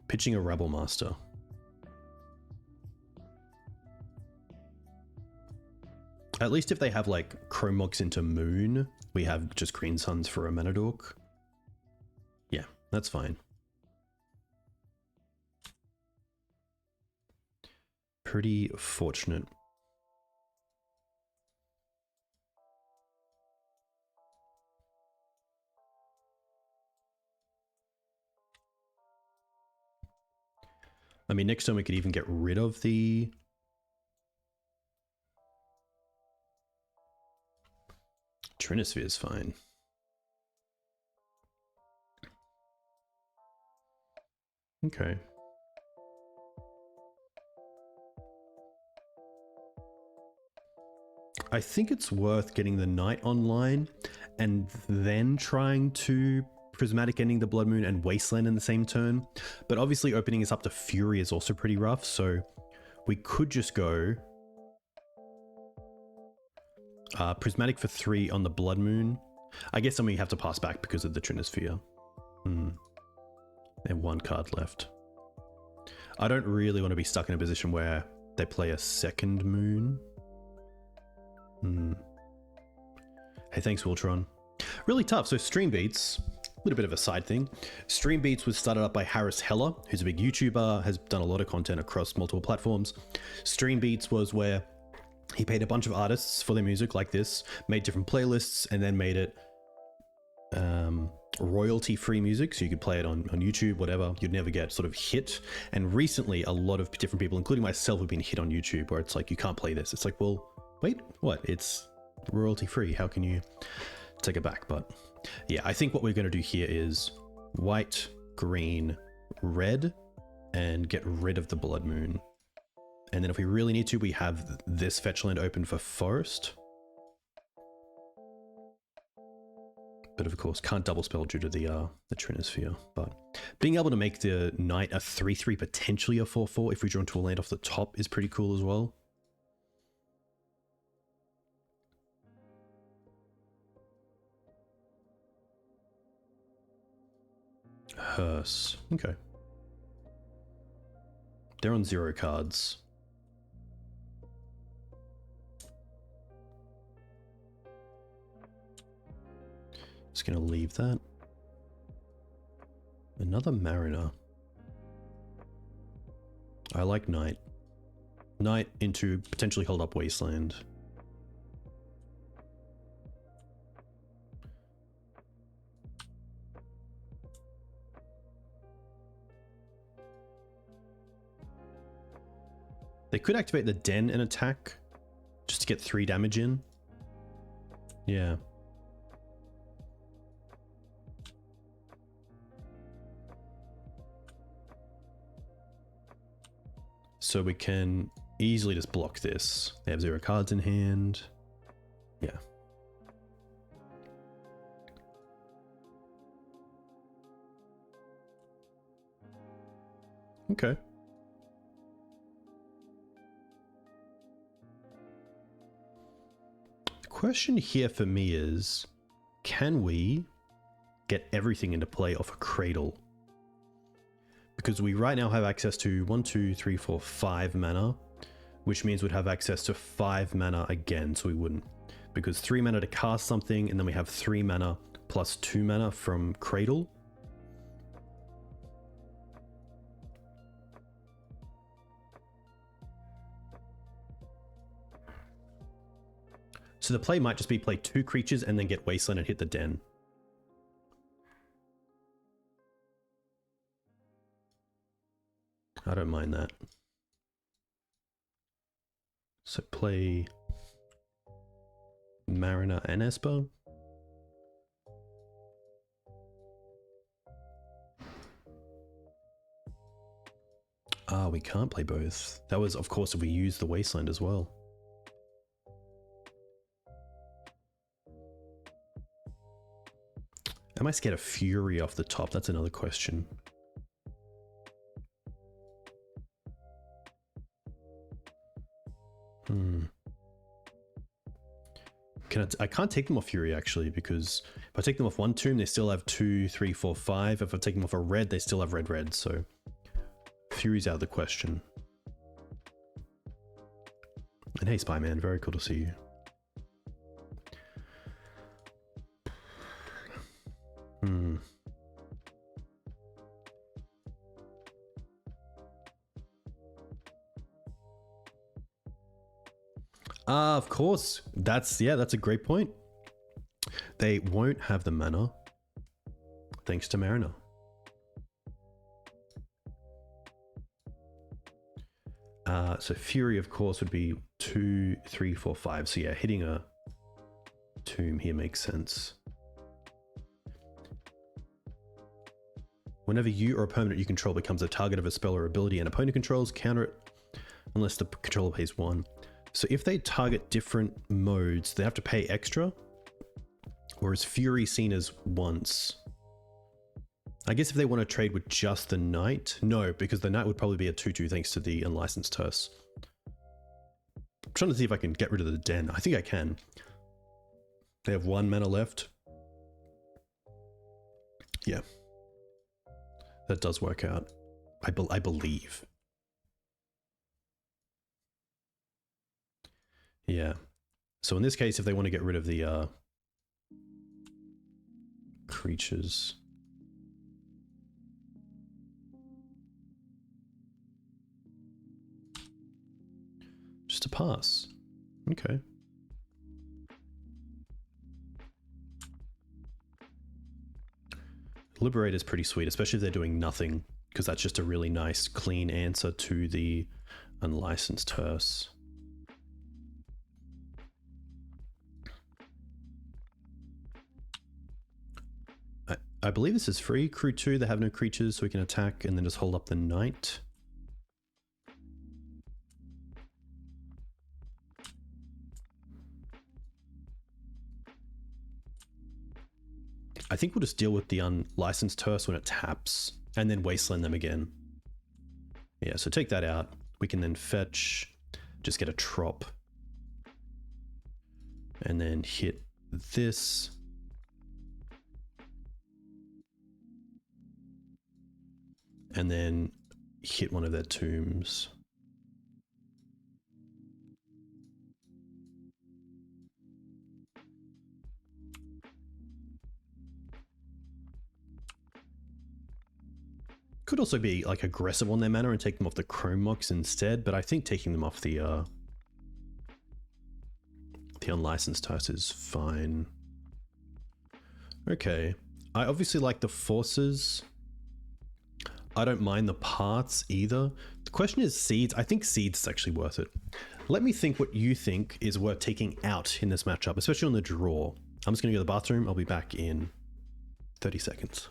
Pitching a Rabble Master. At least if they have like Chromox into Moon, we have just Green Suns for a Mana Dork. Yeah, that's fine. Pretty fortunate. I mean, next time we could even get rid of the Trinisphere is fine. Okay. I think it's worth getting the Knight online and then trying to Prismatic Ending the Blood Moon and Wasteland in the same turn. But obviously opening us up to Fury is also pretty rough, so we could just go Prismatic for 3 on the Blood Moon. I guess then we have to pass back because of the Trinisphere. And 1 card left. I don't really want to be stuck in a position where they play a second Moon. Hey, thanks, Wiltron. Really tough. So Stream Beats, a little bit of a side thing. Stream Beats was started up by Harris Heller, who's a big YouTuber, has done a lot of content across multiple platforms. Stream Beats was where he paid a bunch of artists for their music like this, made different playlists, and then made it royalty-free music, so you could play it on YouTube, whatever. You'd never get sort of hit. And recently, a lot of different people, including myself, have been hit on YouTube, where it's like, you can't play this. It's like, well, wait, what? It's royalty-free. How can you take it back? But yeah, I think what we're going to do here is white, green, red, and get rid of the Blood Moon. And then if we really need to, we have this fetch land open for Forest. But of course, can't double spell due to the Trinisphere. But being able to make the Knight a 3/3, potentially a 4/4, if we draw into a land off the top, is pretty cool as well. Hearse. Okay. They're on 0 cards. Just going to leave that. Another Mariner. I like Knight. Knight into potentially hold up Wasteland. They could activate the Den and attack just to get 3 damage in. Yeah. So we can easily just block this. They have 0 cards in hand. Yeah. Okay. The question here for me is, can we get everything into play off a Cradle? Because we right now have access to 1, 2, 3, 4, 5 mana, which means we'd have access to 5 mana again, so we wouldn't. Because 3 mana to cast something, and then we have 3 mana plus 2 mana from Cradle. So the play might just be play 2 creatures and then get Wasteland and hit the Den. I don't mind that. So play Mariner and Esper. Ah, we can't play both. That was, of course, if we use the Wasteland as well. I might get a Fury off the top. That's another question. I can't take them off Fury actually, because if I take them off one tomb, they still have 2, 3, 4, 5. If I take them off a red, they still have red, so Fury's out of the question. And hey, Spyman, very cool to see you. Of course. That's a great point. They won't have the mana thanks to Mariner. So Fury, of course, would be 2, 3, 4, 5. So yeah, hitting a tomb here makes sense. Whenever you or a permanent you control becomes a target of a spell or ability and opponent controls, counter it unless the controller pays 1. So if they target different modes, they have to pay extra? Or is Fury seen as once? I guess if they want to trade with just the Knight, no, because the Knight would probably be a 2/2 thanks to the Unlicensed Terse. I'm trying to see if I can get rid of the Den. I think I can. They have 1 mana left. Yeah. That does work out. I believe. Yeah. So in this case, if they want to get rid of the creatures... Just a pass. Okay. Liberator is pretty sweet, especially if they're doing nothing, because that's just a really nice, clean answer to the Unlicensed Terse. I believe this is free. Crew 2, they have no creatures, so we can attack and then just hold up the Knight. I think we'll just deal with the Unlicensed Terse when it taps, and then Wasteland them again. Yeah, so take that out. We can then fetch, just get a Trop. And then hit this. And then hit one of their tombs. Could also be like aggressive on their mana and take them off the Chrome Mox instead, but I think taking them off the Unlicensed Terse is fine. Okay, I obviously like the Forces. I don't mind the parts either. The question is Seeds. I think Seeds is actually worth it. Let me think what you think is worth taking out in this matchup, especially on the draw. I'm just going to go to the bathroom. I'll be back in 30 seconds.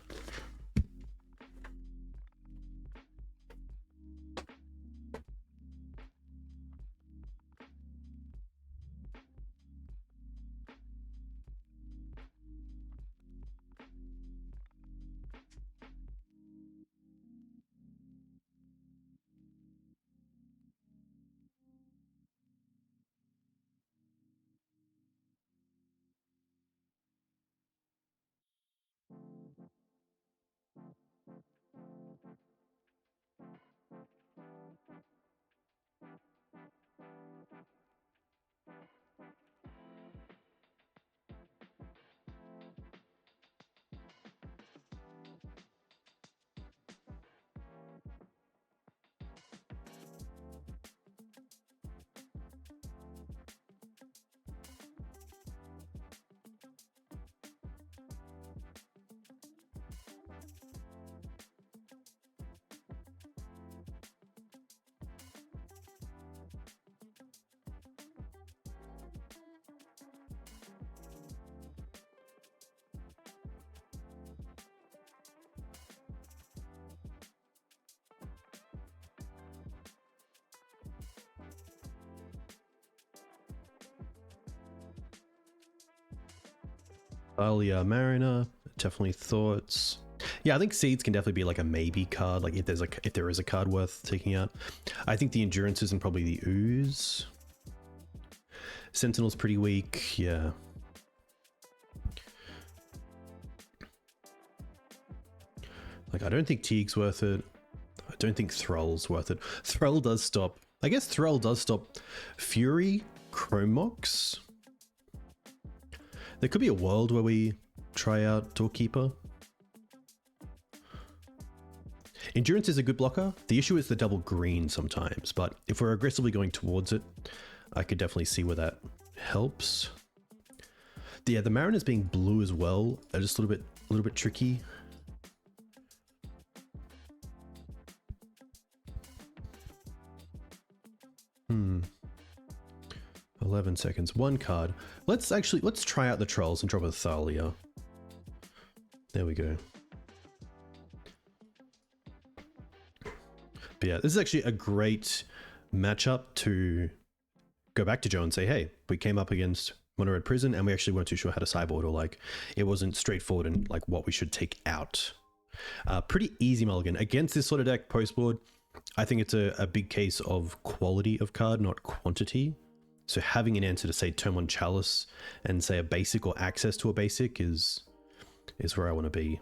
Mariner, definitely thoughts. Yeah, I think Seeds can definitely be like a maybe card, like if there is a card worth taking out. I think the Endurances and probably the Ooze. Sentinel's pretty weak, yeah. Like, I don't think Teeg's worth it. I don't think Thrull's worth it. Thrull does stop. I guess Thrull does stop Fury, Chromox. There could be a world where we try out Doorkeeper. Endurance is a good blocker. The issue is the double green sometimes, but if we're aggressively going towards it, I could definitely see where that helps. Yeah, the Mariners being blue as well are just a little bit tricky. Hmm. 11 seconds. One card. Let's try out the Trolls and drop a Thalia. There we go. But yeah, this is actually a great matchup to go back to Joe and say, hey, we came up against Mono Red Prison and we actually weren't too sure how to sideboard, or like it wasn't straightforward and like what we should take out. Pretty easy mulligan. Against this sort of deck post board, I think it's a big case of quality of card, not quantity. So having an answer to say turn 1 Chalice and say a basic or access to a basic is where I want to be.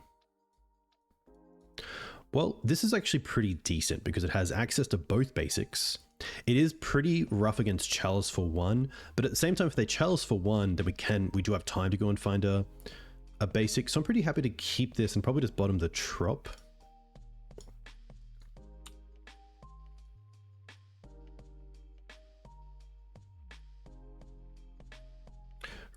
Well, this is actually pretty decent because it has access to both basics. It is pretty rough against Chalice for 1, but at the same time, if they Chalice for 1, then we do have time to go and find a basic. So I'm pretty happy to keep this and probably just bottom the Trop.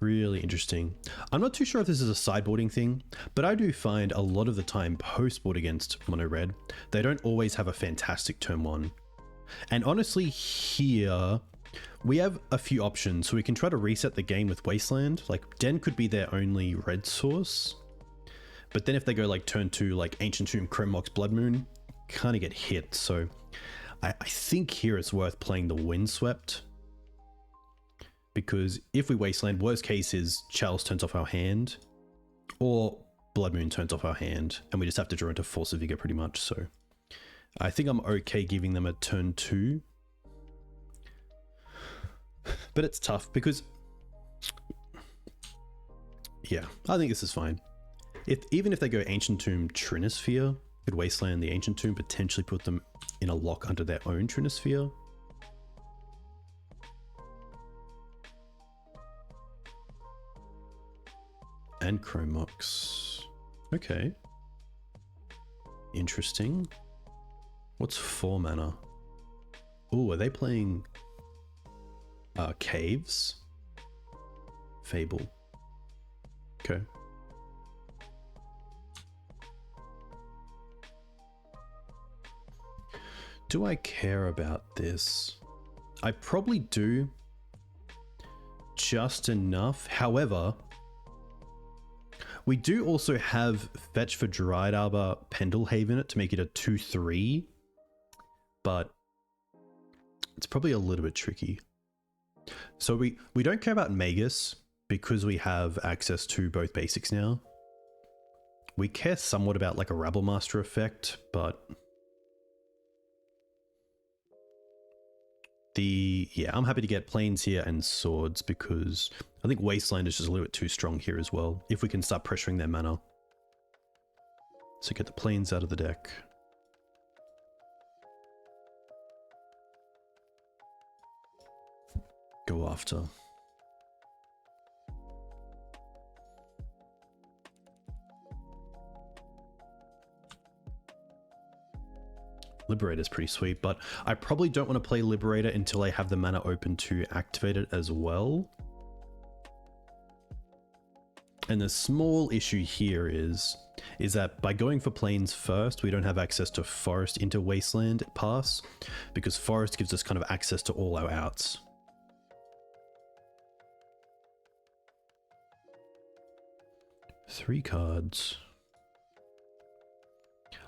Really interesting. I'm not too sure if this is a sideboarding thing, but I do find a lot of the time post-board against Mono Red, they don't always have a fantastic turn 1. And honestly, here we have a few options. So we can try to reset the game with Wasteland. Like Den could be their only red source. But then if they go like turn 2, like Ancient Tomb, Chromox, Blood Moon, kind of get hit. So I think here it's worth playing the Windswept. Because if we Wasteland, worst case is Chalice turns off our hand, or Blood Moon turns off our hand, and we just have to draw into Force of Vigor pretty much. So I think I'm okay giving them a turn 2. But it's tough because, yeah, I think this is fine. Even if they go Ancient Tomb, Trinisphere, could Wasteland the Ancient Tomb, potentially put them in a lock under their own Trinisphere. And Chromox. Okay. Interesting. What's 4 mana? Oh, are they playing Caves? Fable. Okay. Do I care about this? I probably do. Just enough. However, we do also have fetch for Dryad Arbor Pendelhaven to make it a 2/3, but it's probably a little bit tricky. So we don't care about Magus because we have access to both basics now. We care somewhat about like a Rabblemaster effect, but yeah, I'm happy to get planes here and swords because I think Wasteland is just a little bit too strong here as well, if we can start pressuring their mana. So get the planes out of the deck. Go after. Liberator is pretty sweet, but I probably don't want to play Liberator until I have the mana open to activate it as well. And the small issue here is that by going for plains first, we don't have access to Forest into Wasteland pass, because Forest gives us kind of access to all our outs. Three cards.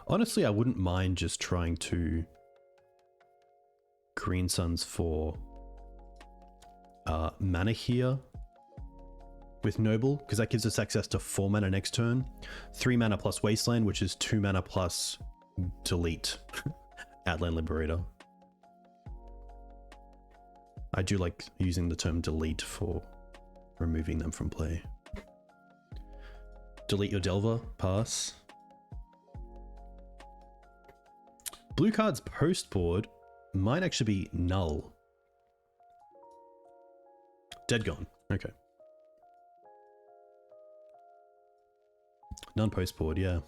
Honestly, I wouldn't mind just trying to Green Suns for mana here with Noble, because that gives us access to 4 mana next turn, 3 mana plus Wasteland, which is 2 mana plus delete Outland Liberator. I do like using the term delete for removing them from play. Delete your Delver, pass. Blue card's post board might actually be null. Dead gone. Okay. None post board, yeah.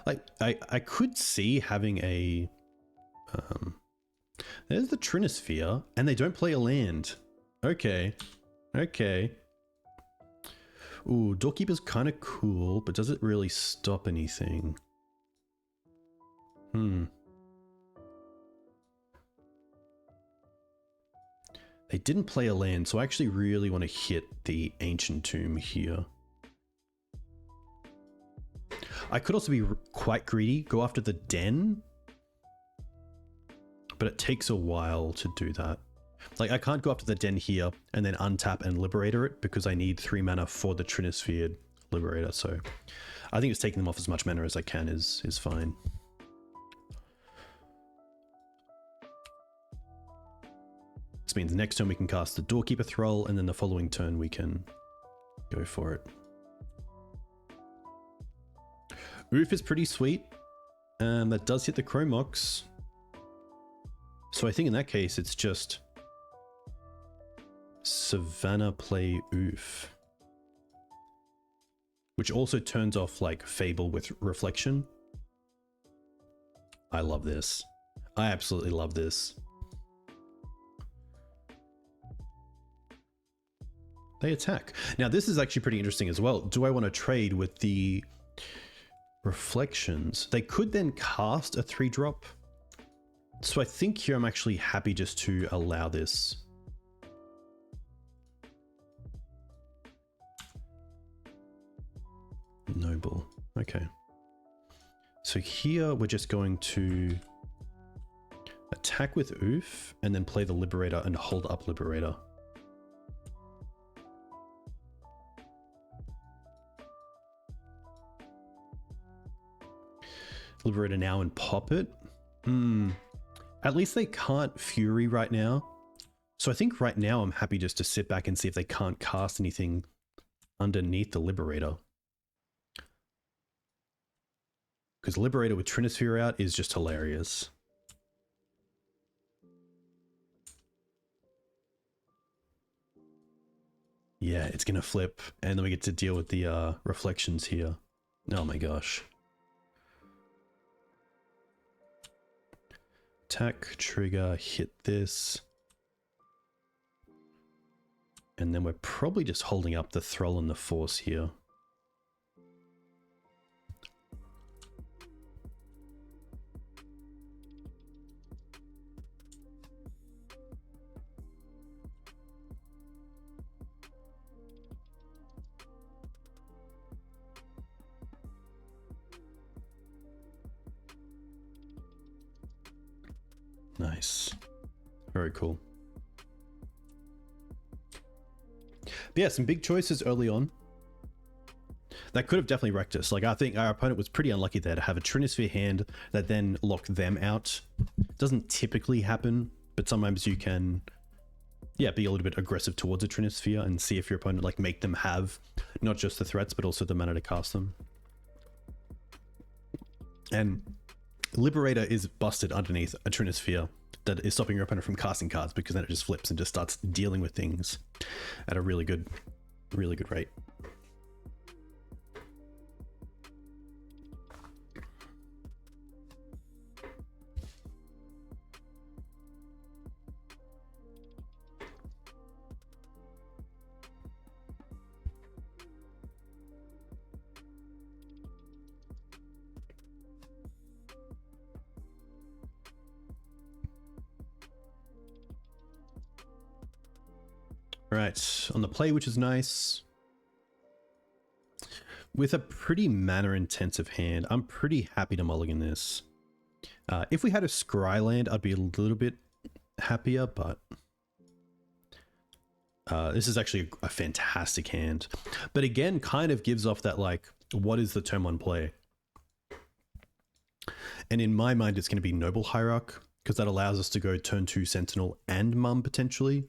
Like, I could see having a... there's the Trinisphere, and they don't play a land. Okay. Okay. Ooh, Doorkeeper's kind of cool, but does it really stop anything? They didn't play a land, so I actually really want to hit the Ancient Tomb here. I could also be quite greedy, go after the Den, but it takes a while to do that. Like, I can't go after the Den here and then untap and Liberator it because I need 3 mana for the Trinisphere Liberator, so I think it's taking them off as much mana as I can is fine. This means next turn we can cast the Doorkeeper Thrull, and then the following turn we can go for it. Ouphe is pretty sweet. That does hit the Chromox. So I think in that case it's just Savannah play Ouphe, which also turns off like Fable with Reflection. I love this. I absolutely love this. They attack. Now this is actually pretty interesting as well. Do I want to trade with the Reflections? They could then cast a 3-drop. So I think here I'm actually happy just to allow this. Noble. Okay. So here we're just going to attack with Ouphe and then play the Liberator and hold up Liberator. Liberator now and pop it. At least they can't Fury right now. So I think right now I'm happy just to sit back and see if they can't cast anything underneath the Liberator. Because Liberator with Trinisphere out is just hilarious. Yeah, it's going to flip. And then we get to deal with the Reflections here. Oh my gosh. Attack, trigger, hit this. And then we're probably just holding up the Thrull and the Force here. Nice. Very cool. But yeah, some big choices early on. That could have definitely wrecked us. Like, I think our opponent was pretty unlucky there to have a Trinisphere hand that then locked them out. Doesn't typically happen, but sometimes you can, yeah, be a little bit aggressive towards a Trinisphere and see if your opponent, like, make them have not just the threats, but also the mana to cast them. And Liberator is busted underneath a Trinisphere that is stopping your opponent from casting cards, because then it just flips and just starts dealing with things at a really good rate. Right, on the play, which is nice. With a pretty mana-intensive hand, I'm pretty happy to mulligan this. If we had a Scry land, I'd be a little bit happier, but this is actually a fantastic hand. But again, kind of gives off that, like, what is the turn 1 play? And in my mind, it's going to be Noble Hierarch, because that allows us to go turn 2 Sentinel and Mum, potentially.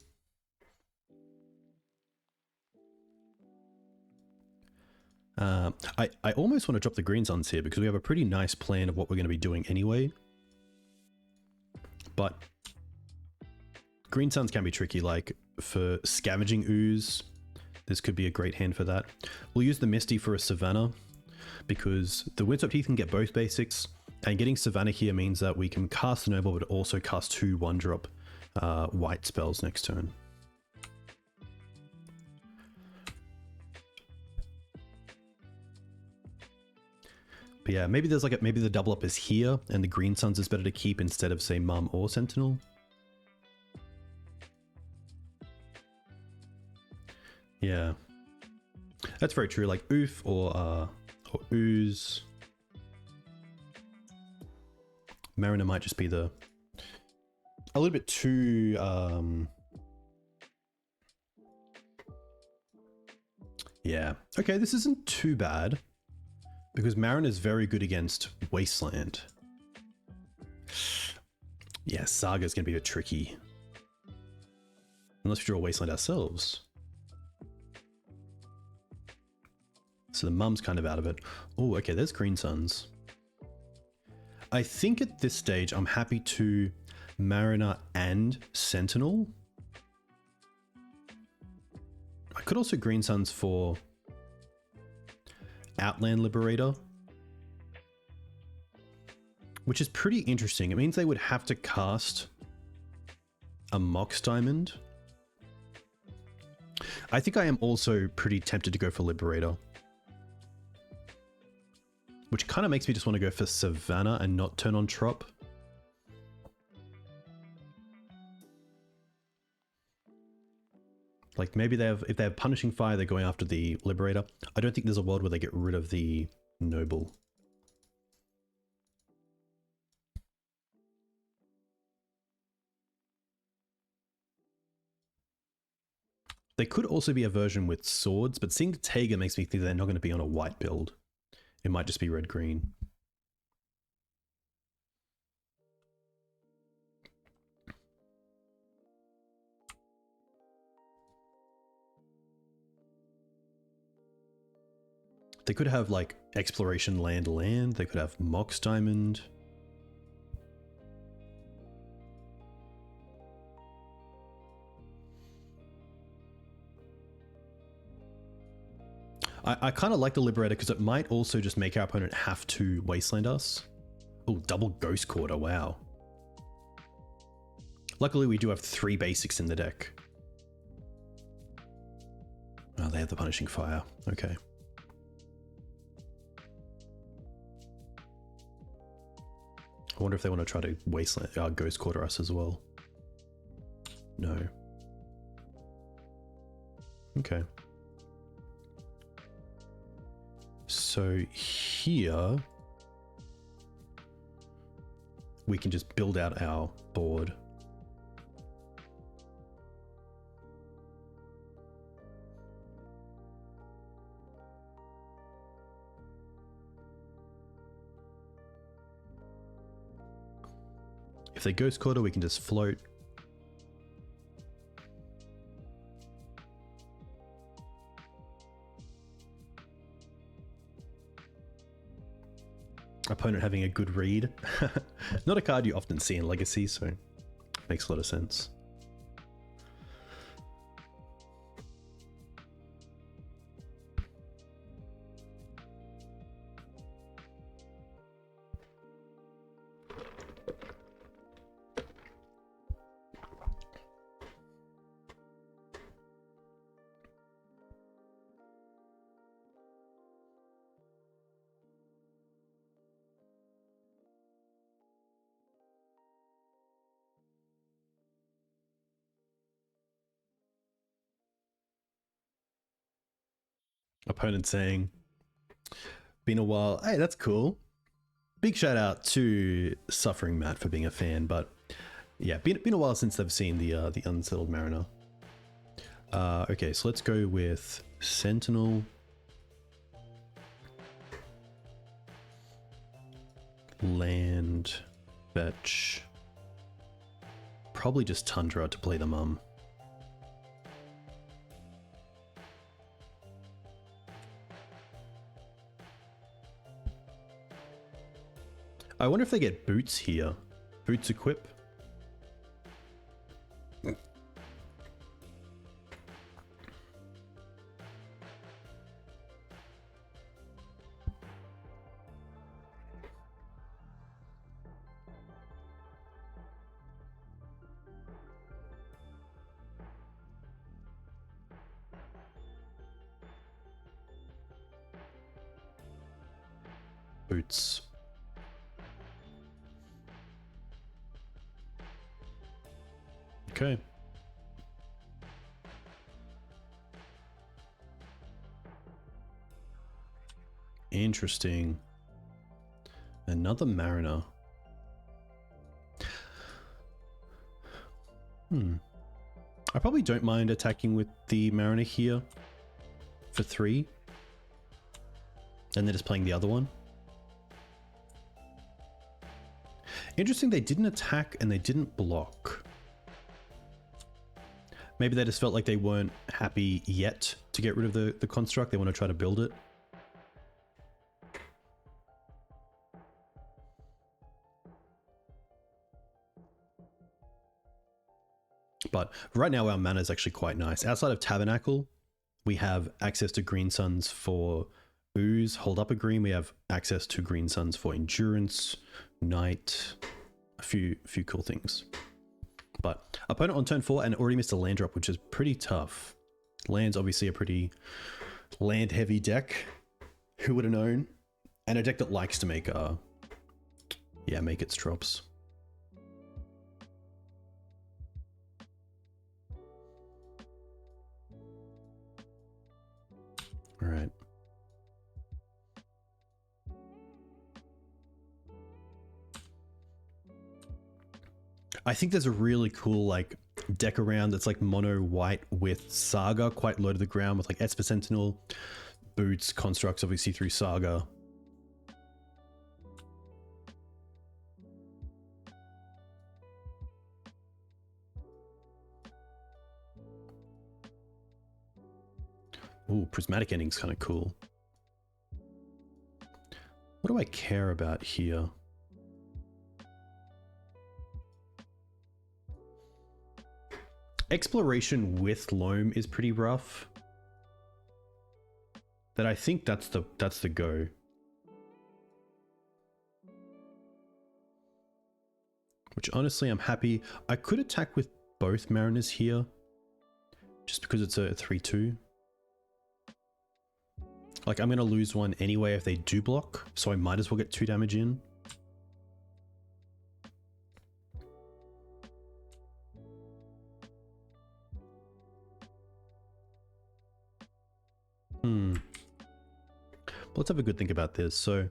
I almost want to drop the Green Suns here because we have a pretty nice plan of what we're going to be doing anyway. But Green Suns can be tricky, like for Scavenging Ooze, this could be a great hand for that. We'll use the Misty for a Savannah because the Windswept Heath can get both basics, and getting Savannah here means that we can cast the Noble but also cast 2 1-drop white spells next turn. But yeah, maybe there's like maybe the double up is here and the Green Suns is better to keep instead of, say, Mum or Sentinel. Yeah, that's very true. Like Ouphe or Ooze. Mariner might just be a little bit too yeah. Okay, this isn't too bad. Because Mariner is very good against Wasteland. Yeah, Saga is going to be a bit tricky. Unless we draw Wasteland ourselves. So the Mum's kind of out of it. Oh, okay, there's Green Suns. I think at this stage, I'm happy to Mariner and Sentinel. I could also Green Suns for Outland Liberator, which is pretty interesting. It means they would have to cast a Mox Diamond. I think I am also pretty tempted to go for Liberator, which kind of makes me just want to go for Savannah and not turn on Trop. Like maybe if they have Punishing Fire, they're going after the Liberator. I don't think there's a world where they get rid of the Noble. They could also be a version with swords, but seeing Taiga makes me think they're not going to be on a white build. It might just be red-green. They could have like Exploration Land. They could have Mox Diamond. I kind of like the Liberator because it might also just make our opponent have to Wasteland us. Oh, double Ghost Quarter, wow. Luckily we do have 3 basics in the deck. Oh, they have the Punishing Fire, okay. I wonder if they want to try to Wasteland, Ghost Quarter us as well. No. Okay. So here, we can just build out our board If they Ghost Quarter, we can just float. Opponent having a good read. Not a card you often see in Legacy, so makes a lot of sense. Opponent saying, been a while. Hey, that's cool. Big shout out to Suffering Matt for being a fan, but yeah, been a while since they've seen the Unsettled Mariner. Okay, so let's go with Sentinel, land, fetch, probably just Tundra to play the mum. I wonder if they get boots here. Boots equip. Boots. Okay. Interesting. Another Mariner. I probably don't mind attacking with the Mariner here for 3. And then just playing the other one. Interesting, they didn't attack and they didn't block. Maybe they just felt like they weren't happy yet to get rid of the construct. They want to try to build it. But right now our mana is actually quite nice. Outside of Tabernacle, we have access to Green Suns for Ooze, Hold Up a Green. We have access to Green Suns for Endurance, Night, a few cool things. But opponent on turn 4 and already missed a land drop, which is pretty tough. Land's obviously a pretty land heavy deck. Who would have known? And a deck that likes to make make its drops. All right. I think there's a really cool like deck around that's like mono white with Saga quite low to the ground with like Esper Sentinel, boots, constructs obviously through Saga. Ooh, Prismatic Ending's kind of cool. What do I care about here? Exploration with Loam is pretty rough. That I think that's the go. Which honestly I'm happy. I could attack with both Mariners here. Just because it's a 3-2. Like I'm gonna lose one anyway if they do block, so I might as well get 2 damage in. Let's have a good think about this. So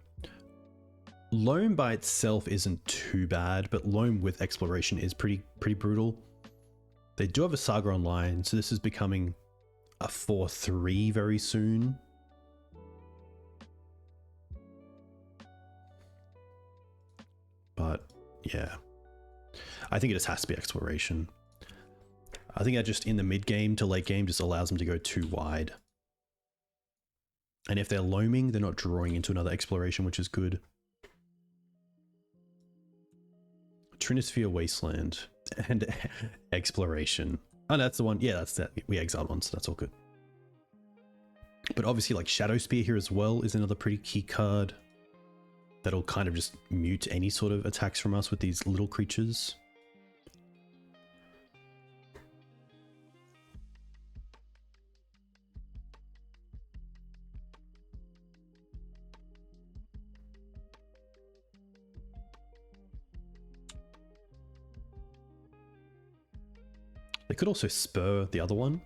Loam by itself isn't too bad, but Loam with Exploration is pretty brutal. They do have a Saga online, so this is becoming a 4-3 very soon. But yeah, I think it just has to be Exploration. I think that just in the mid game to late game just allows them to go too wide. And if they're loaming, they're not drawing into another Exploration, which is good. Trinisphere Wasteland and Exploration. Oh, that's the one. Yeah, that's that. We exiled one, so that's all good. But obviously, like Shadow Spear here as well is another pretty key card that'll kind of just mute any sort of attacks from us with these little creatures. They could also spur the other one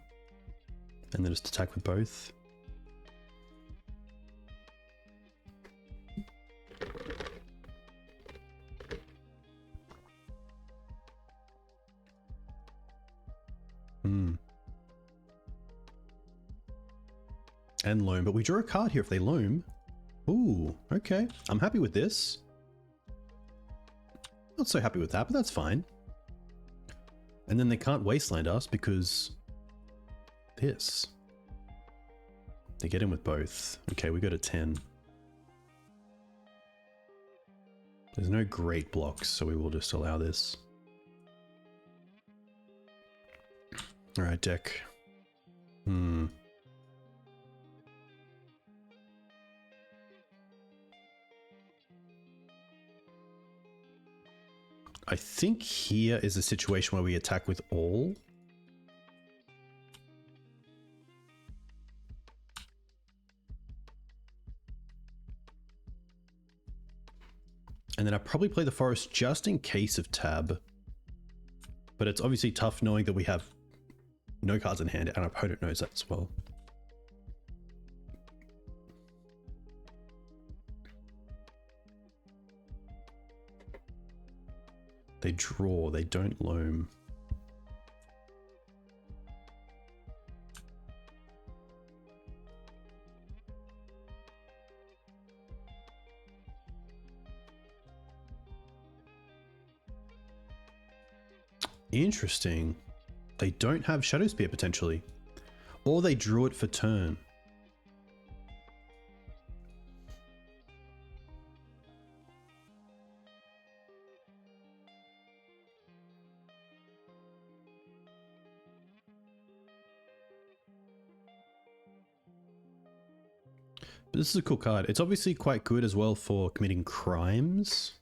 and then just attack with both. And loam, but we draw a card here if they loam. Ooh, okay. I'm happy with this. Not so happy with that, but that's fine. And then they can't wasteland us because this. They get in with both. Okay, we go to 10. There's no great blocks, so we will just allow this. Alright, deck. I think here is a situation where we attack with all. And then I probably play the forest just in case of tab. But it's obviously tough knowing that we have no cards in hand and our opponent knows that as well. They draw, they don't loam. Interesting. They don't have Shadow Spear potentially. Or they drew it for turn. But this is a cool card. It's obviously quite good as well for committing crimes.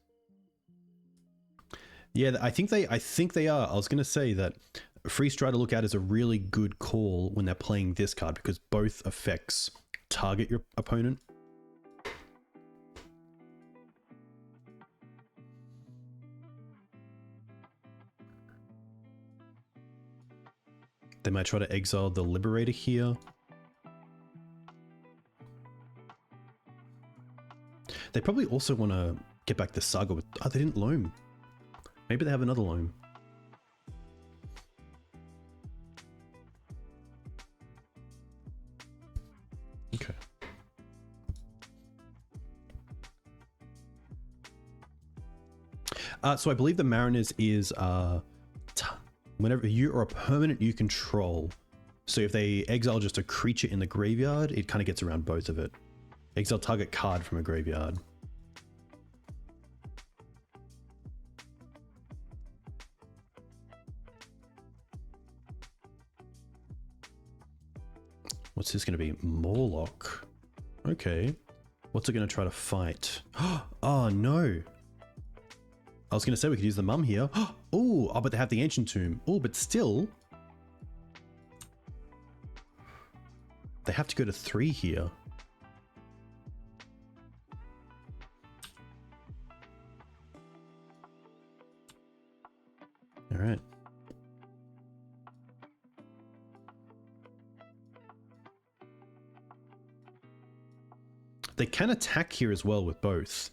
Yeah, I think they are. I was going to say that Free Strider Lookout is a really good call when they're playing this card because both effects target your opponent. They might try to exile the Liberator here. They probably also want to get back the Saga with... Oh, they didn't loam. Maybe they have another loam. Okay. So I believe the Mariners is whenever you or a permanent you control. So if they exile just a creature in the graveyard, it kind of gets around both of it. Exile target card from a graveyard. What's this going to be? Morlock. Okay. What's it going to try to fight? Oh, no. I was going to say we could use the Mum here. Oh, but they have the Ancient Tomb. Oh, but still. They have to go to 3 here. All right. They can attack here as well with both.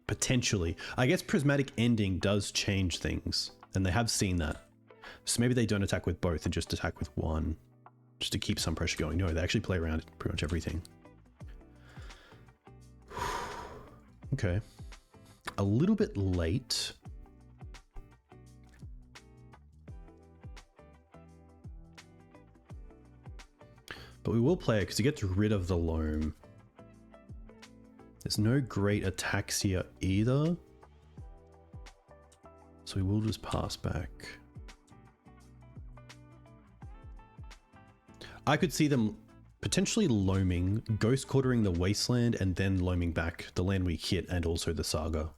Potentially. I guess Prismatic Ending does change things, and they have seen that. So maybe they don't attack with both and just attack with one, just to keep some pressure going. No, they actually play around pretty much everything. Okay. A little bit late. But we will play it because it gets rid of the loam. There's no great attacks here either. So we will just pass back. I could see them potentially loaming, ghost quartering the Wasteland, and then loaming back the land we hit and also the Saga.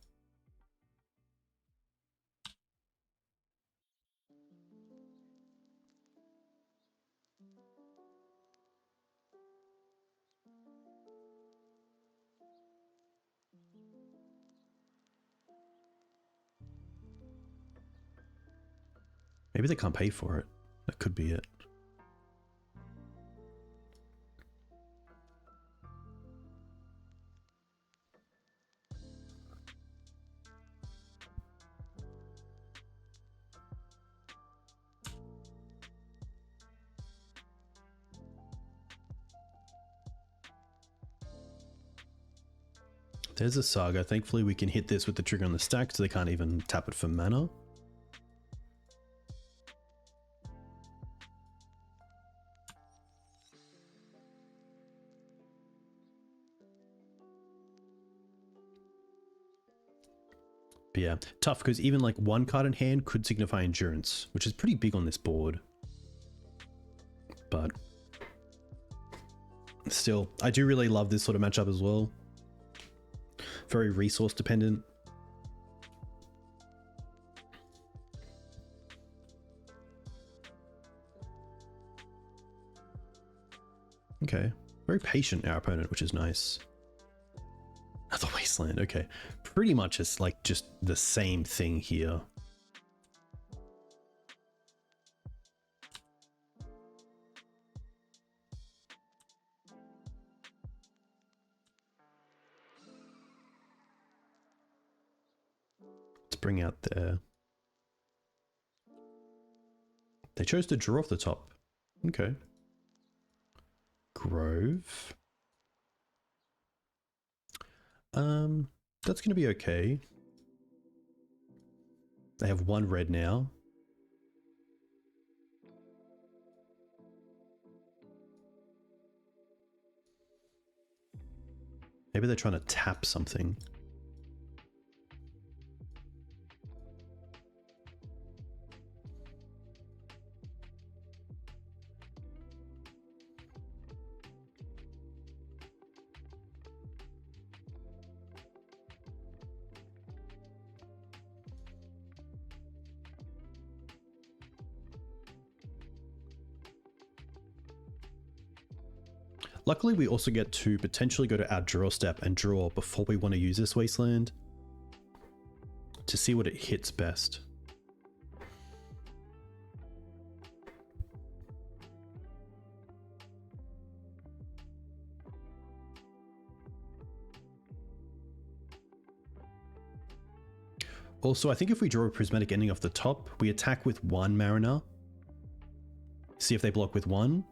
Maybe they can't pay for it. That could be it. There's a Saga. Thankfully we can hit this with the trigger on the stack so they can't even tap it for mana. But yeah, tough because even like one card in hand could signify endurance, which is pretty big on this board. But still, I do really love this sort of matchup as well. Very resource dependent. Okay, very patient our opponent, which is nice. The Wasteland, okay. Pretty much it's like just the same thing here. Let's bring out there. They chose to draw off the top. Okay. Grove. That's going to be okay. They have one red now. Maybe they're trying to tap something. Luckily, we also get to potentially go to our draw step and draw before we want to use this Wasteland to see what it hits best. Also, I think if we draw a Prismatic Ending off the top, we attack with one Mariner, see if they block with one,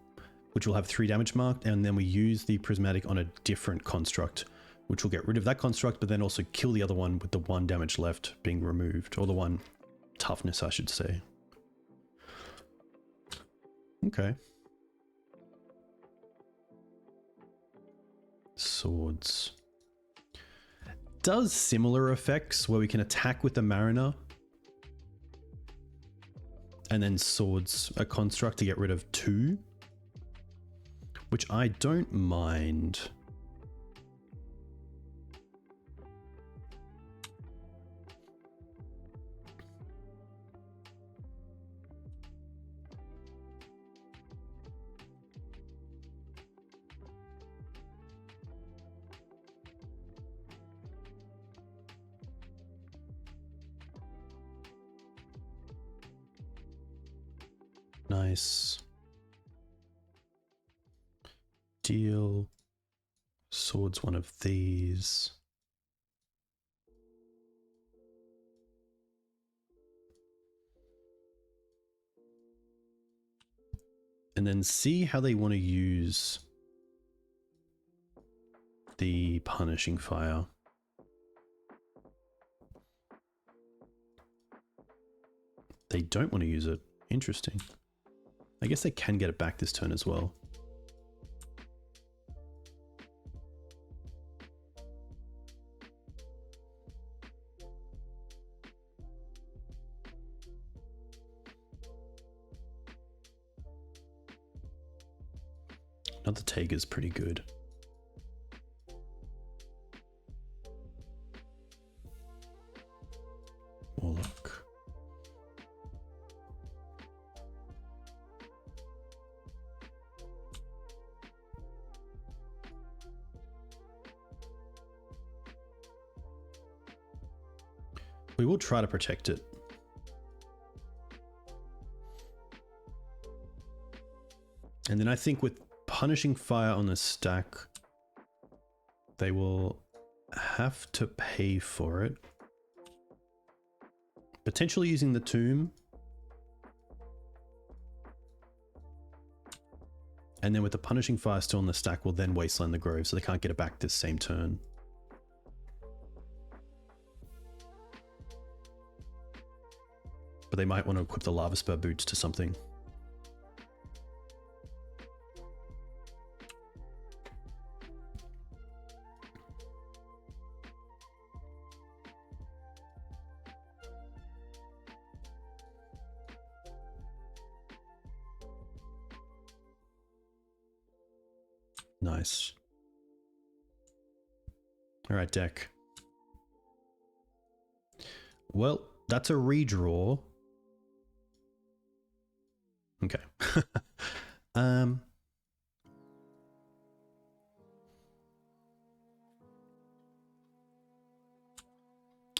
which will have 3 damage marked, and then we use the Prismatic on a different construct, which will get rid of that construct, but then also kill the other one with the 1 damage left being removed, or the 1 toughness, I should say. Okay. Swords. Does similar effects where we can attack with the Mariner, and then swords a construct to get rid of 2. Which I don't mind. Nice. Deal. Swords one of these. And then see how they want to use the Punishing Fire. They don't want to use it. Interesting. I guess they can get it back this turn as well. Another Teeg is pretty good. Warlock. We will try to protect it. And then I think with Punishing Fire on the stack, they will have to pay for it. Potentially using the Tomb. And then with the Punishing Fire still on the stack, we'll then Wasteland the Grove, so they can't get it back this same turn. But they might want to equip the Lava Spur boots to something. Nice. All right, deck. Well, that's a redraw. Okay.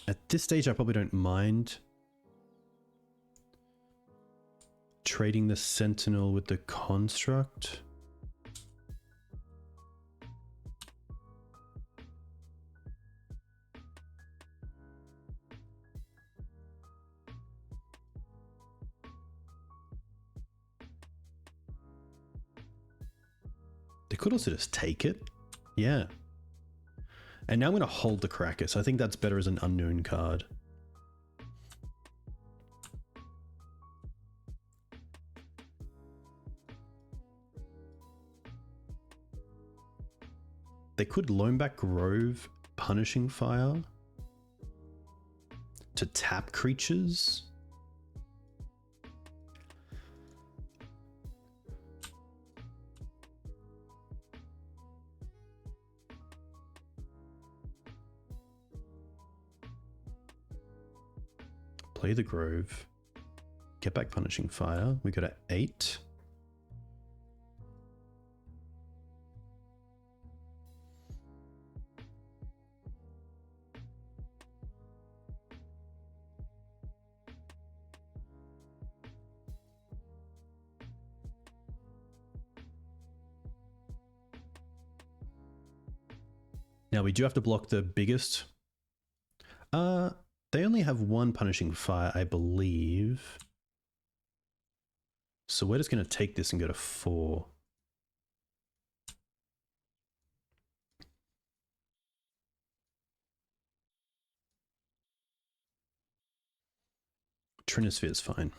At this stage, I probably don't mind trading the Sentinel with the Construct. They could also just take it. Yeah. And now I'm going to hold the Karakas. I think that's better as an unknown card. They could loan back Grove, Punishing Fire to tap creatures. Play the Grove. Get back Punishing Fire. We got an 8. Now we do have to block the biggest. They only have one Punishing Fire, I believe. So we're just going to take this and go to 4. Trinisphere is fine.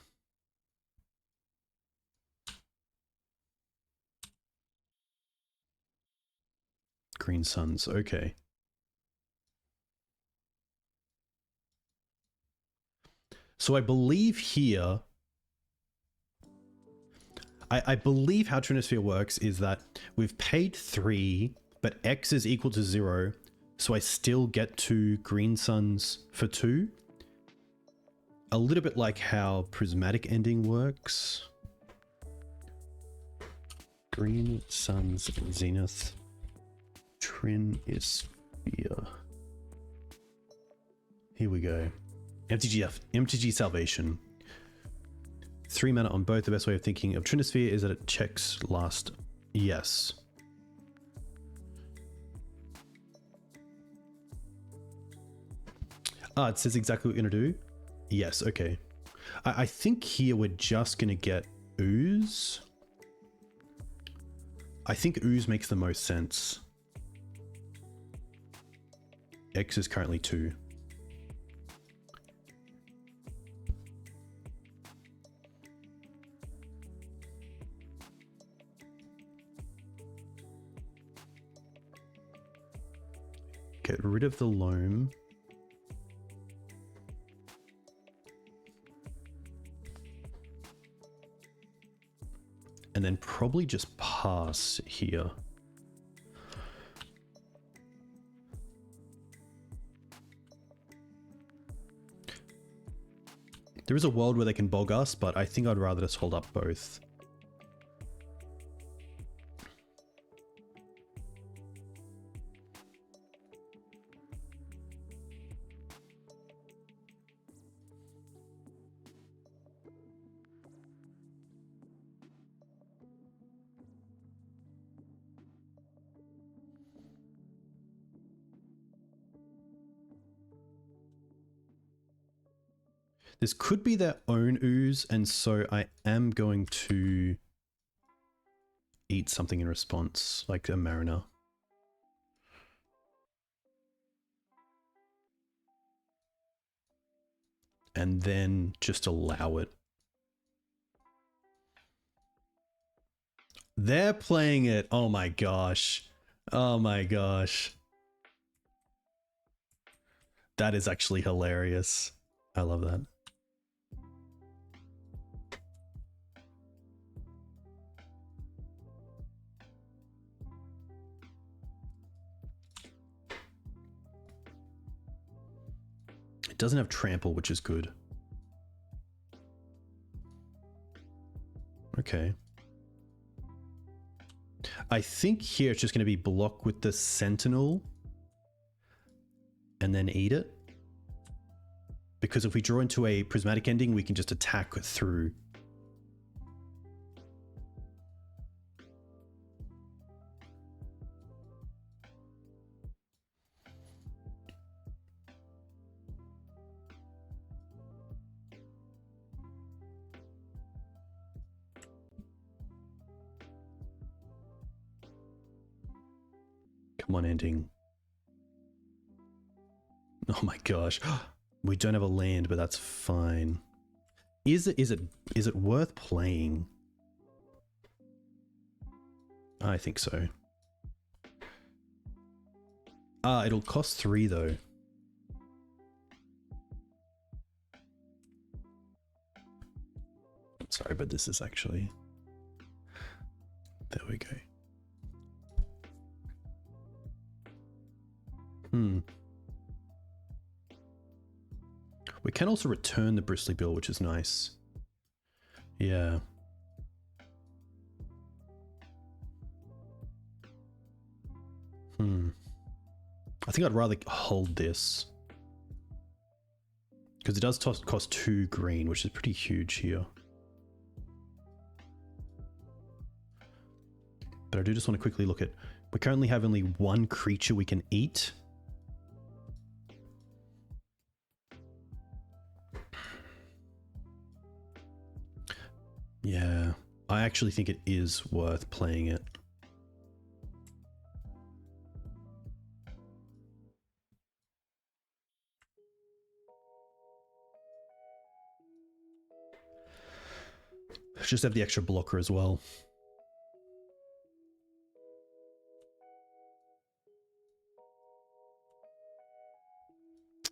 Green Suns, okay. So I believe here, I believe how Trinisphere works is that we've paid 3, but X is equal to 0, so I still get 2 Green Suns for 2. A little bit like how Prismatic Ending works. Green Suns, Zenith, Trinisphere. Here we go. MTG Salvation. 3 mana on both. The best way of thinking of Trinisphere is that it checks last. Yes. It says exactly what we're going to do. Yes, okay. I think here we're just going to get Ooze. I think Ooze makes the most sense. X is currently 2. Get rid of the loam. and then probably just pass here. There is a world where they can bog us, but I think I'd rather just hold up both. This could be their own ooze, and so I am going to eat something in response, like a Mariner. And then just allow it. They're playing it. Oh my gosh. Oh my gosh. That is actually hilarious. I love that. It doesn't have trample, which is good. Okay. I think here it's just going to be block with the Sentinel and then eat it. Because if we draw into a Prismatic Ending, we can just attack through. Come on, ending. Oh my gosh. We don't have a land, but that's fine. Is it worth playing? I think so. It'll cost 3 though. Sorry, but this is actually... There we go. We can also return the Bristly bill, which is nice. Yeah. I think I'd rather hold this. Because it does cost 2 green, which is pretty huge here. But I do just want to quickly look at... We currently have only 1 creature we can eat. Yeah, I actually think it is worth playing it. Just have the extra blocker as well.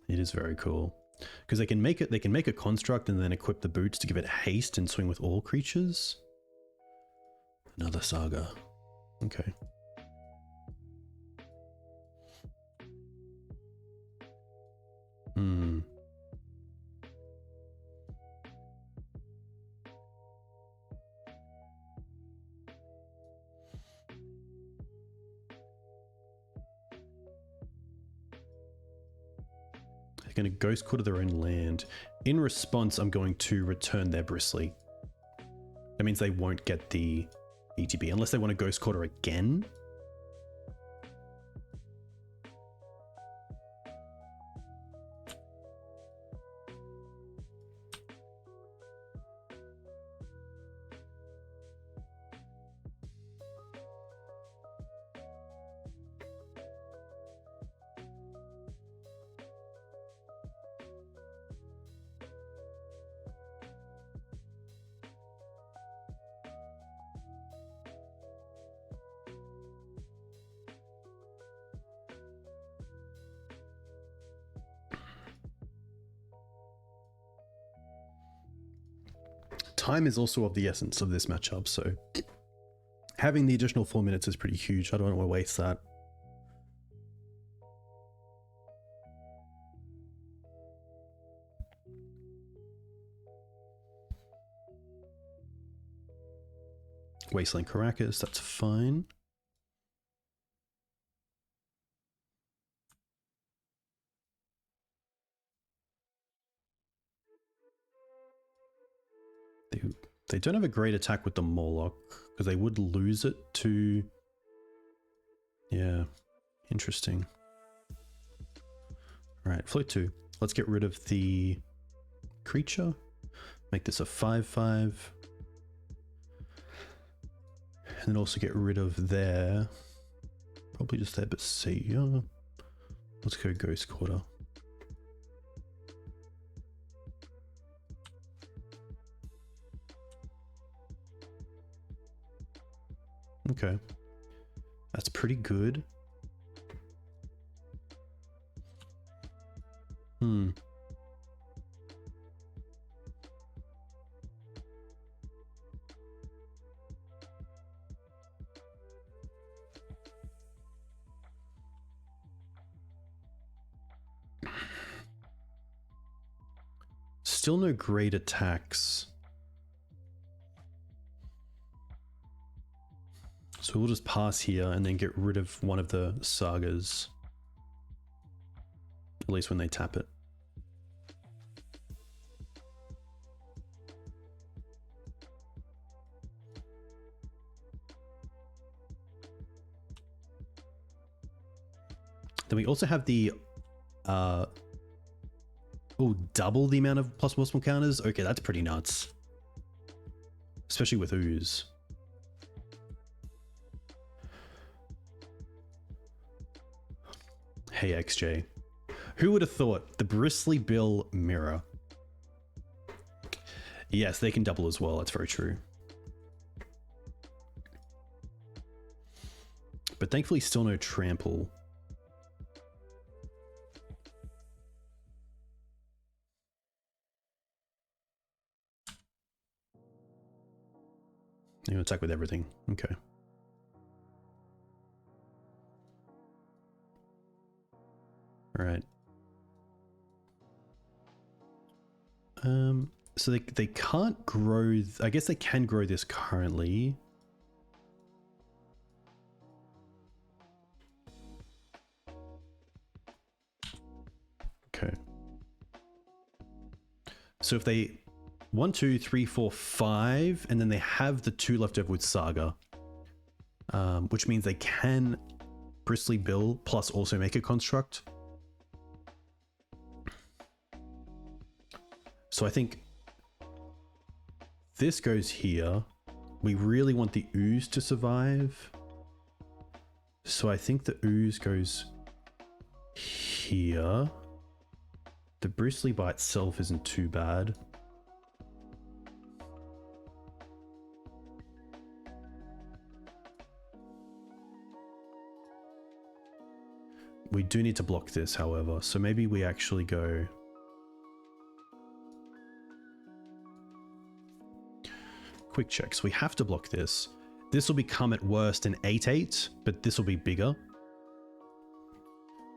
It is very cool. Because they can make a construct and then equip the boots to give it haste and swing with all creatures. Another saga. Okay. They're going to Ghost Quarter their own land. In response, I'm going to return their Bristly. That means they won't get the ETB unless they want to Ghost Quarter again. Time is also of the essence of this matchup, so Having the additional 4 minutes is pretty huge. I don't want to waste that. Wasteland Karakas, that's fine. They don't have a great attack with the Morlock, because they would lose it to... Yeah, interesting. Alright, float 2. Let's get rid of the creature. Make this a 5/5. And then also get rid of their... Probably just their Besieger. Let's go Ghost Quarter. Okay. That's pretty good. Still no great attacks. So we'll just pass here and then get rid of one of the sagas. At least when they tap it. Then we also have the double the amount of plus possible counters. Okay, that's pretty nuts. Especially with Ooze. Hey XJ. Who would have thought the Bristly Bill Mirror? Yes, they can double as well, that's very true. But thankfully still no trample. You attack with everything. Okay. All right. So they can't grow. I guess they can grow this currently. Okay. So if they 1, 2, 3, 4, 5, and then they have the 2 left over with Saga, which means they can Bristly Bill plus also make a construct. So I think this goes here. We really want the Ooze to survive. So I think the Ooze goes here. The Bristly by itself isn't too bad. We do need to block this, however, so maybe we actually go... Quick checks. We have to block this. This will become at worst an 8/8, but this will be bigger.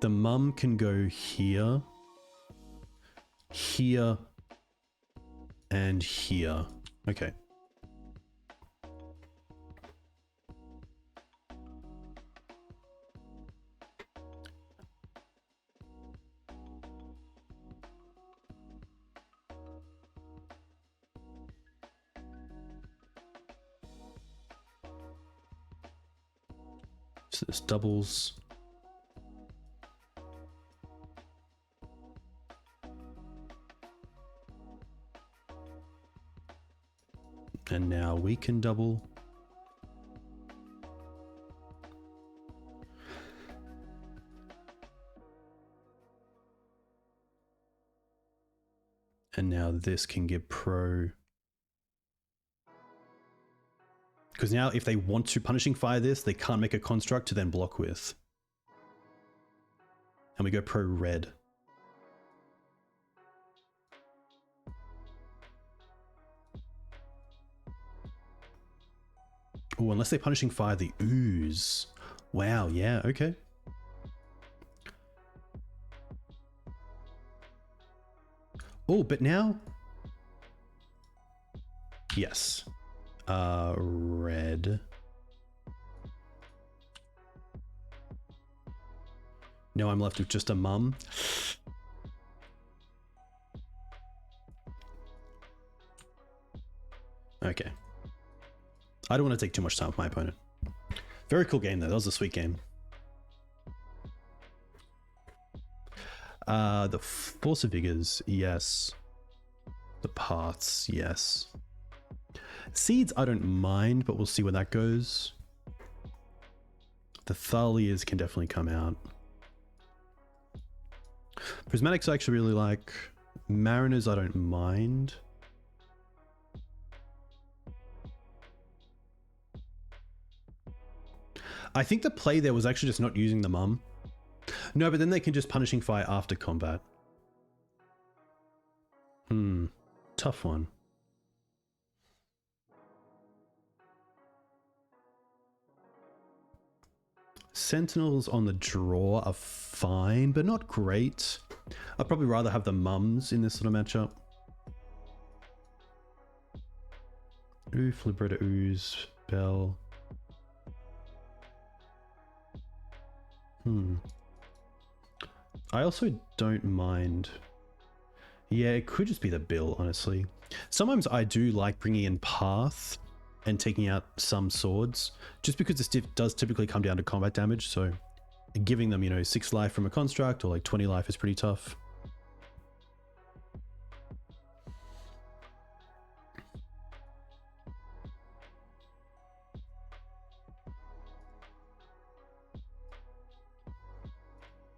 The mum can go here, here, and here. Okay. So this doubles. And now we can double. And now this can give pro. Because now if they want to Punishing Fire this, they can't make a construct to then block with. And we go pro red. Oh, unless they're punishing fire the ooze. Wow, yeah, okay. Oh, but now... Yes. Red. No, I'm left with just a mum. Okay. I don't want to take too much time with my opponent. Very cool game, though. That was a sweet game. The Force of Vigors, yes. The Paths, yes. Seeds, I don't mind, but we'll see where that goes. The Thalias can definitely come out. Prismatics I actually really like. Mariners I don't mind. I think the play there was actually just not using the mum. No, but then they can just punishing fire after combat. Tough one. Sentinels on the draw are fine, but not great. I'd probably rather have the mums in this sort of matchup. Ouphe, Liberator, Ooze, Bell. I also don't mind. Yeah, it could just be the bill, honestly. Sometimes I do like bringing in Path and taking out some swords, just because this does typically come down to combat damage, so giving them, you know, 6 life from a construct or like 20 life is pretty tough.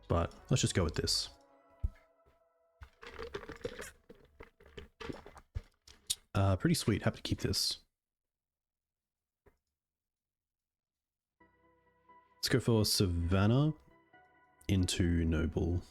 But let's just go with this. Pretty sweet. Happy to keep this. Let's go for Savannah into Noble.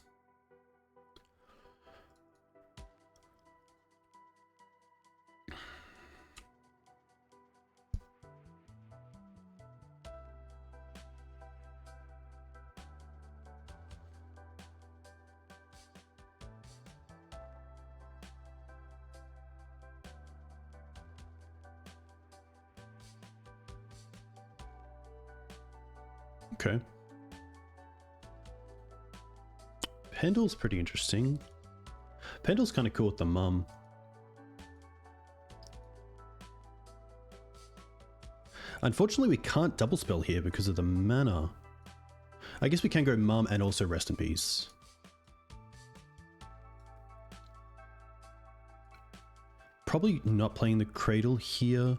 Okay. Pendel's pretty interesting. Pendel's kind of cool with the mum. Unfortunately, we can't double spell here because of the mana. I guess we can go mum and also rest in peace. Probably not playing the Cradle here.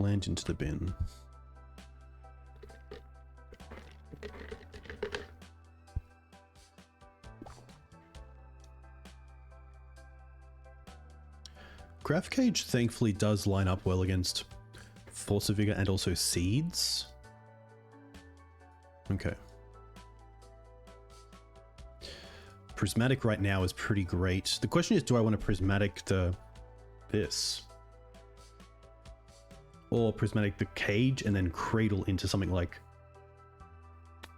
Land into the bin. Graph Cage thankfully does line up well against Force of Vigor and also Seeds. Okay. Prismatic right now is pretty great. The question is, do I want to Prismatic this? Or Prismatic the Cage and then Cradle into something like...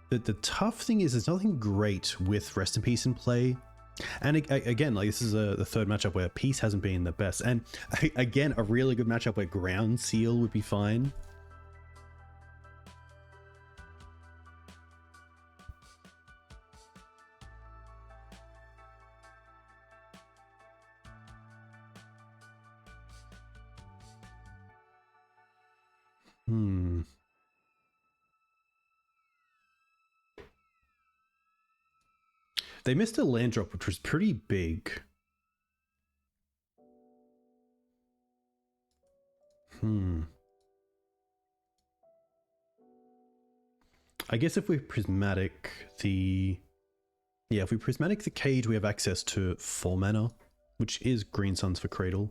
The tough thing is there's nothing great with Rest in Peace in play. And again, like this is the third matchup where Peace hasn't been the best. And again, a really good matchup where Ground Seal would be fine. They missed a land drop, which was pretty big. I guess if we prismatic the... Yeah, if we prismatic the cage, we have access to 4 mana, which is Green Suns for Cradle.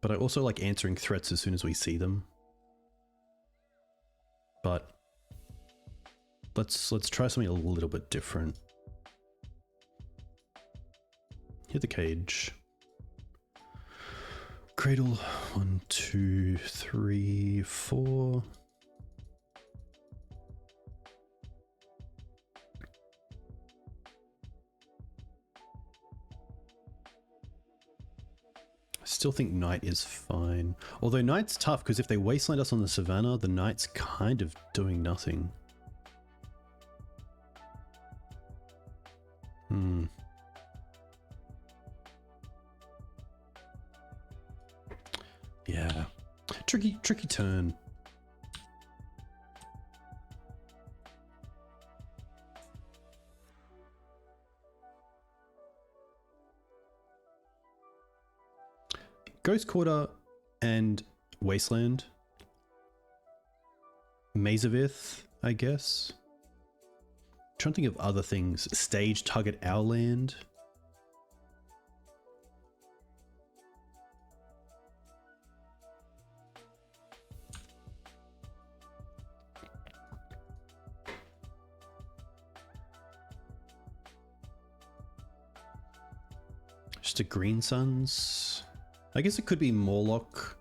But I also like answering threats as soon as we see them. But let's try something a little bit different. Hit the cage. Cradle, 1, 2, 3, 4. I still think Knight is fine. Although Knight's tough, because if they Wasteland us on the Savannah, the Knight's kind of doing nothing. Yeah. Tricky turn. Ghost Quarter and Wasteland. Maze of Ith, I guess. Trying to think of other things. Stage target our land. Just a Green Suns. I guess it could be Morlock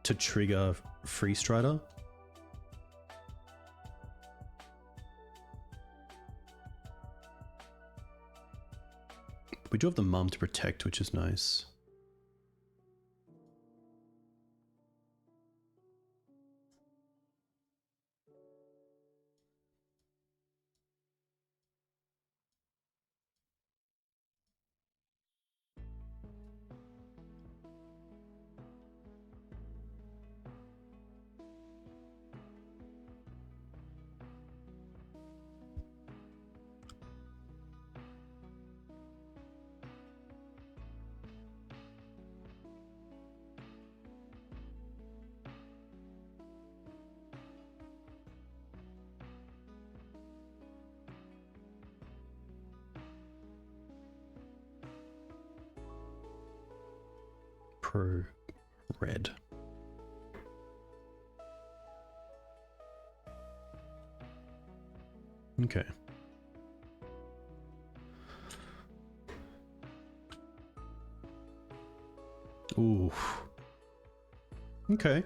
to trigger Free Strider. We do have the Mum to protect, which is nice. Pro red. Okay. Ooh. Okay.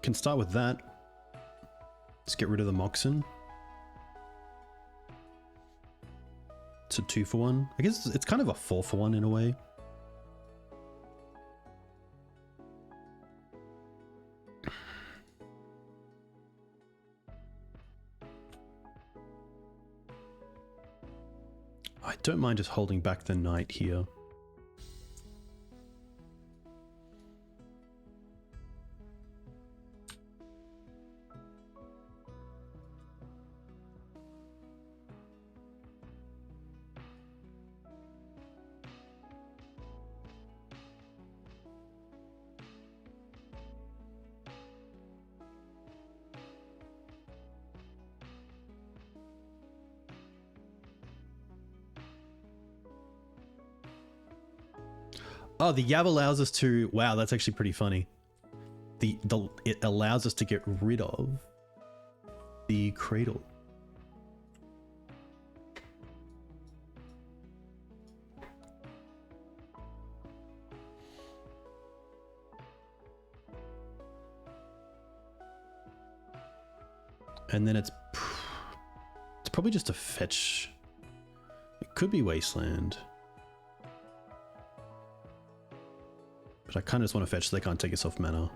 Can start with that. Let's get rid of the Moxen. It's a 2-for-1. I guess it's kind of a 4-for-1 in a way. I don't mind just holding back the Knight here. Oh, the Yav allows us to... Wow, that's actually pretty funny. It allows us to get rid of the Cradle. And then it's probably just a fetch. It could be Wasteland. But I kind of just want to fetch so they can't take us off mana.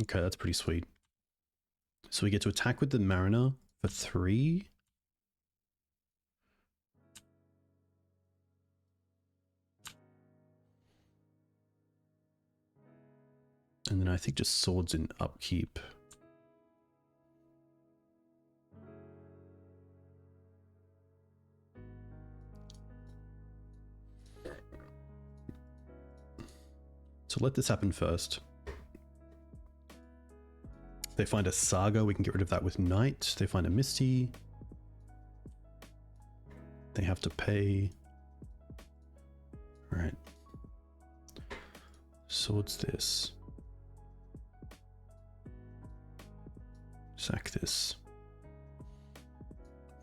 Okay, that's pretty sweet. So we get to attack with the Mariner for 3. And then I think just swords in upkeep. So let this happen first. They find a Saga, we can get rid of that with Knight. They find a Misty. They have to pay. All right. Swords this. Sack this.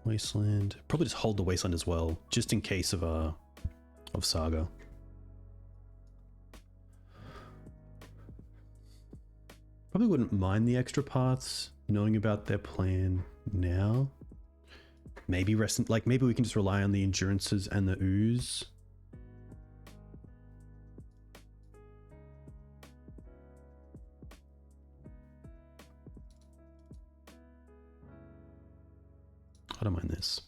Wasteland. Probably just hold the Wasteland as well, just in case of Saga. Probably wouldn't mind the extra paths, knowing about their plan now. Maybe maybe we can just rely on the endurances and the ooze. I don't mind this.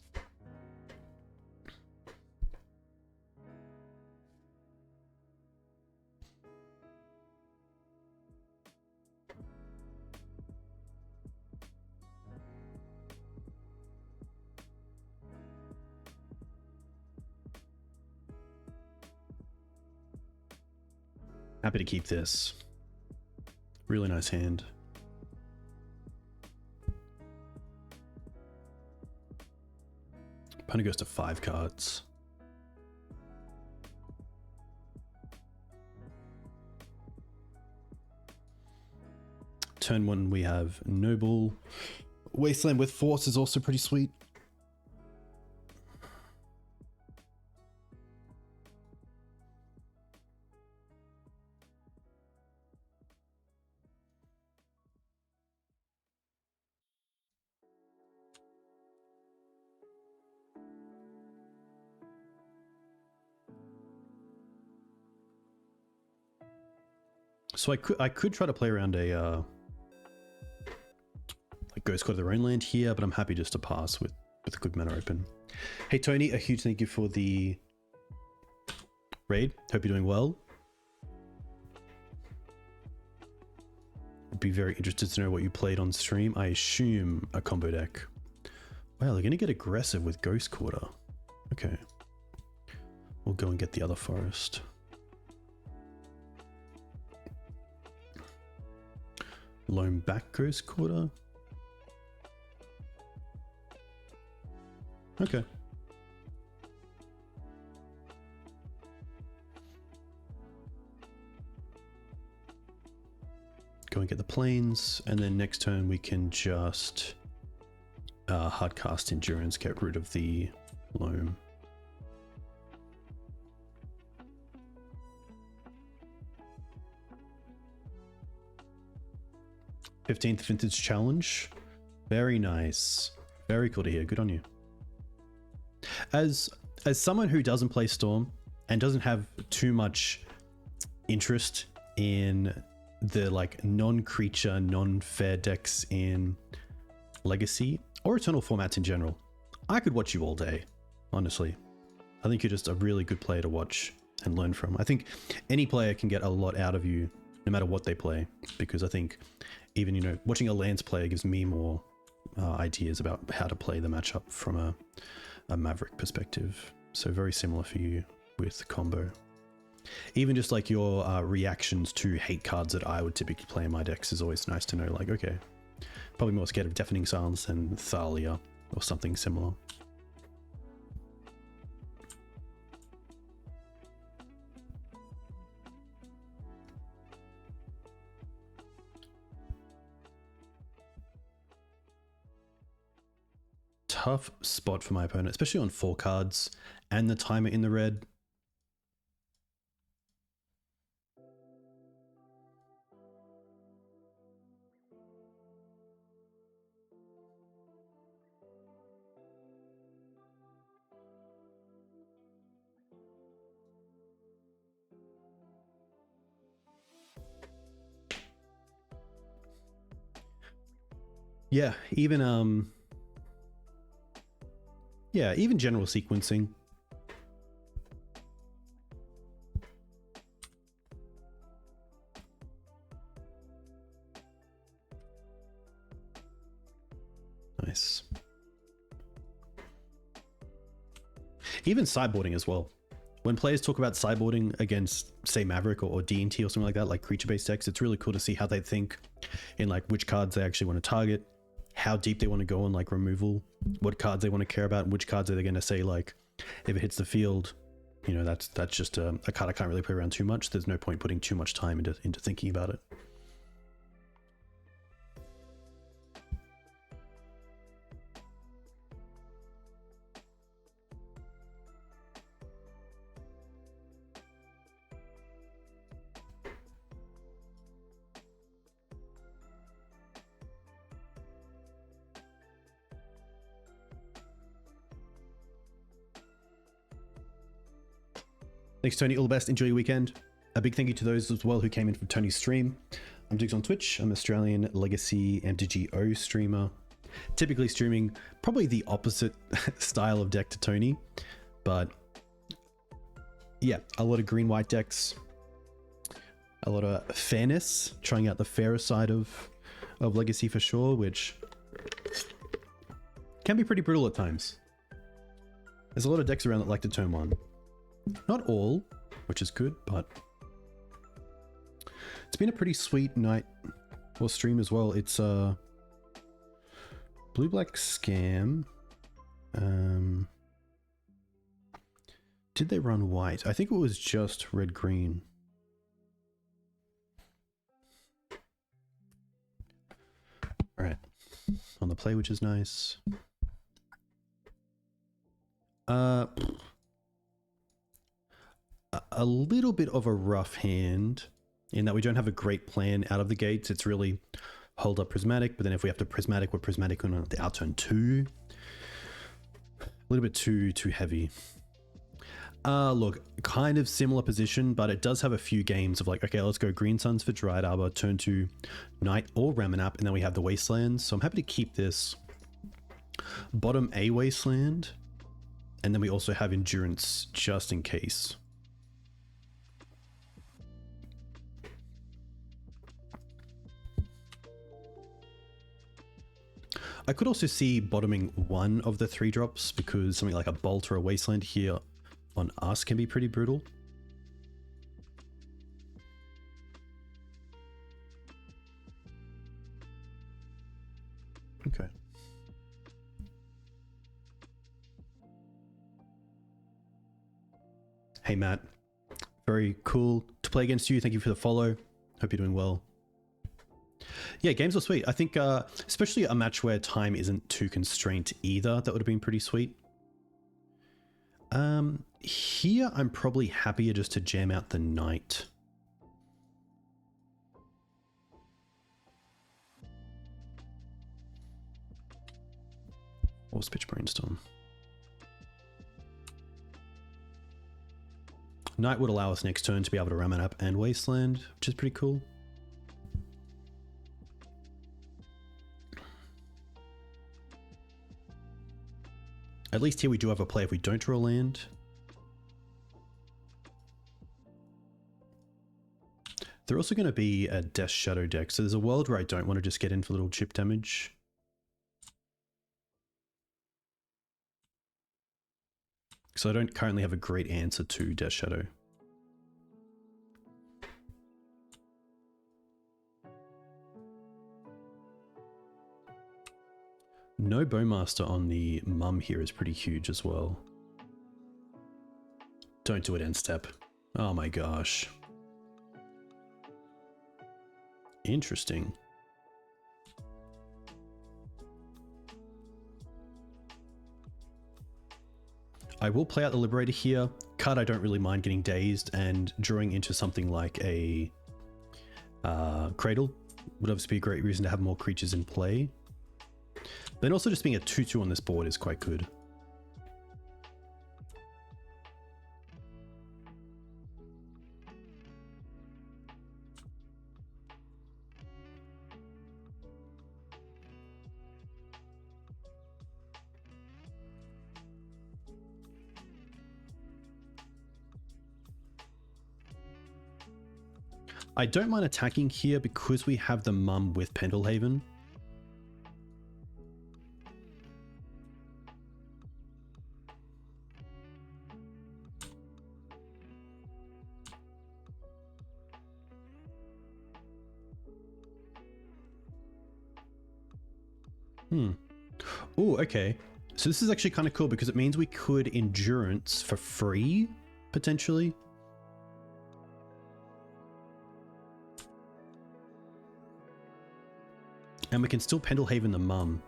Happy to keep this. Really nice hand. Opponent goes to 5 cards. Turn 1 we have Noble. Wasteland with Force is also pretty sweet. So I could try to play around a like Ghost Court of their own land here, but I'm happy just to pass with a good mana open. Hey Tony, a huge thank you for the raid. Hope you're doing well. I'd be very interested to know what you played on stream. I assume a combo deck. Wow, they're gonna get aggressive with Ghost Quarter. Okay. We'll go and get the other forest. Loam back Ghost Quarter. Okay. Go and get the planes, and then next turn we can just hardcast Endurance, get rid of the Loam. '15th Vintage Challenge. Very nice. Very cool to hear. Good on you. As someone who doesn't play Storm and doesn't have too much interest in the like non-creature, non-fair decks in Legacy or Eternal formats in general, I could watch you all day, honestly. I think you're just a really good player to watch and learn from. I think any player can get a lot out of you no matter what they play, because I think even, you know, watching a Lands player gives me more ideas about how to play the matchup from a Maverick perspective. So very similar for you with combo. Even just like your reactions to hate cards that I would typically play in my decks is always nice to know, like, okay, probably more scared of Deafening Silence than Thalia or something similar. Tough spot for my opponent, especially on 4 cards and the timer in the red. Yeah, even even general sequencing. Nice. Even sideboarding as well. When players talk about sideboarding against, say, Maverick or D&T or something like that, like creature-based decks, it's really cool to see how they think in like which cards they actually want to target, how deep they want to go on like removal, what cards they want to care about, and which cards are they going to say like, if it hits the field, you know, that's just a card I can't really play around too much. There's no point putting too much time into thinking about it. Thanks, Tony. All the best. Enjoy your weekend. A big thank you to those as well who came in from Tony's stream. I'm Diggs on Twitch. I'm Australian Legacy MTGO streamer. Typically streaming probably the opposite style of deck to Tony. But yeah, a lot of green-white decks. A lot of fairness. Trying out the fairer side of Legacy for sure, which can be pretty brutal at times. There's a lot of decks around that like to turn one. Not all, which is good, but it's been a pretty sweet night or stream as well. It's blue-black scam. Did they run white? I think it was just red-green. All right, on the play, which is nice. A little bit of a rough hand in that we don't have a great plan out of the gates. It's really hold up Prismatic, but then if we have to Prismatic, we're Prismatic on the outturn 2. A little bit too heavy. Look, kind of similar position, but it does have a few games of like, okay, let's go Green Suns for Dryad Arbor, turn 2 Knight or Ramunap, and then we have the Wasteland. So I'm happy to keep this bottom A Wasteland, and then we also have Endurance just in case. I could also see bottoming one of the 3 drops because something like a Bolt or a Wasteland here on us can be pretty brutal. Okay. Hey Matt, very cool to play against you. Thank you for the follow. Hope you're doing well. Yeah, games are sweet. I think especially a match where time isn't too constrained either, that would have been pretty sweet. Here I'm probably happier just to jam out the Knight. Or Pitch Brainstorm. Knight would allow us next turn to be able to Ramunap and Wasteland, which is pretty cool. At least here we do have a play if we don't draw land. They're also going to be a Death Shadow deck, so there's a world where I don't want to just get in for little chip damage. So I don't currently have a great answer to Death Shadow. No Bowmaster on the Mum here is pretty huge as well. Don't do it end step. Oh my gosh. Interesting. I will play out the Liberator here. Card I don't really mind getting dazed, and drawing into something like a Cradle would obviously be a great reason to have more creatures in play. Then also just being a 2/2 on this board is quite good. I don't mind attacking here because we have the Mum with Pendelhaven. Oh, okay. So this is actually kind of cool because it means we could endurance for free, potentially. And we can still Pendelhaven the mum.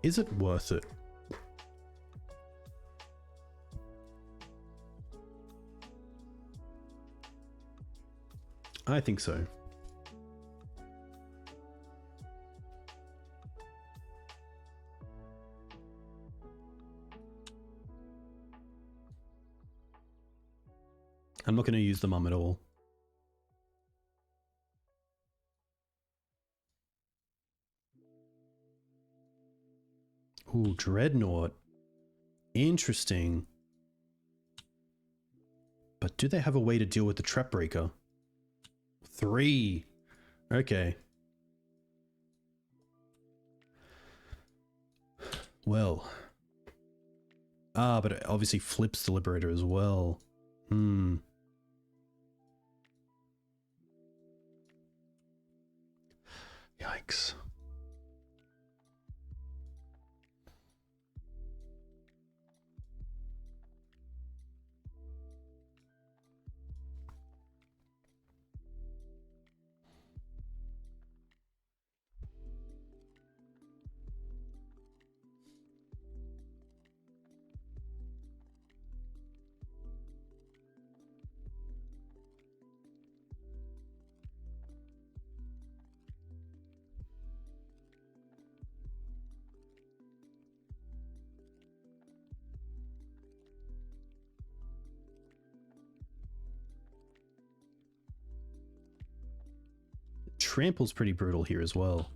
Is it worth it? I think so. I'm not going to use the mum at all. Ooh, Dreadnought. Interesting. But do they have a way to deal with the Trap Breaker? 3. Okay. Well. Ah, but it obviously flips the Liberator as well. Yikes. Trample's pretty brutal here as well.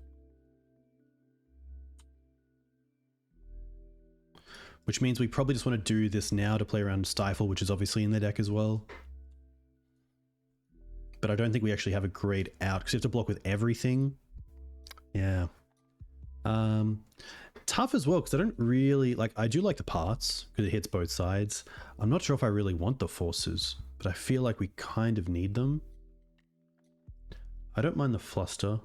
Which means we probably just want to do this now to play around Stifle, which is obviously in the deck as well. But I don't think we actually have a great out, because you have to block with everything. Yeah. Tough as well, because I don't really, like, I do like the parts, because it hits both sides. I'm not sure if I really want the forces, but I feel like we kind of need them. I don't mind the Fluster.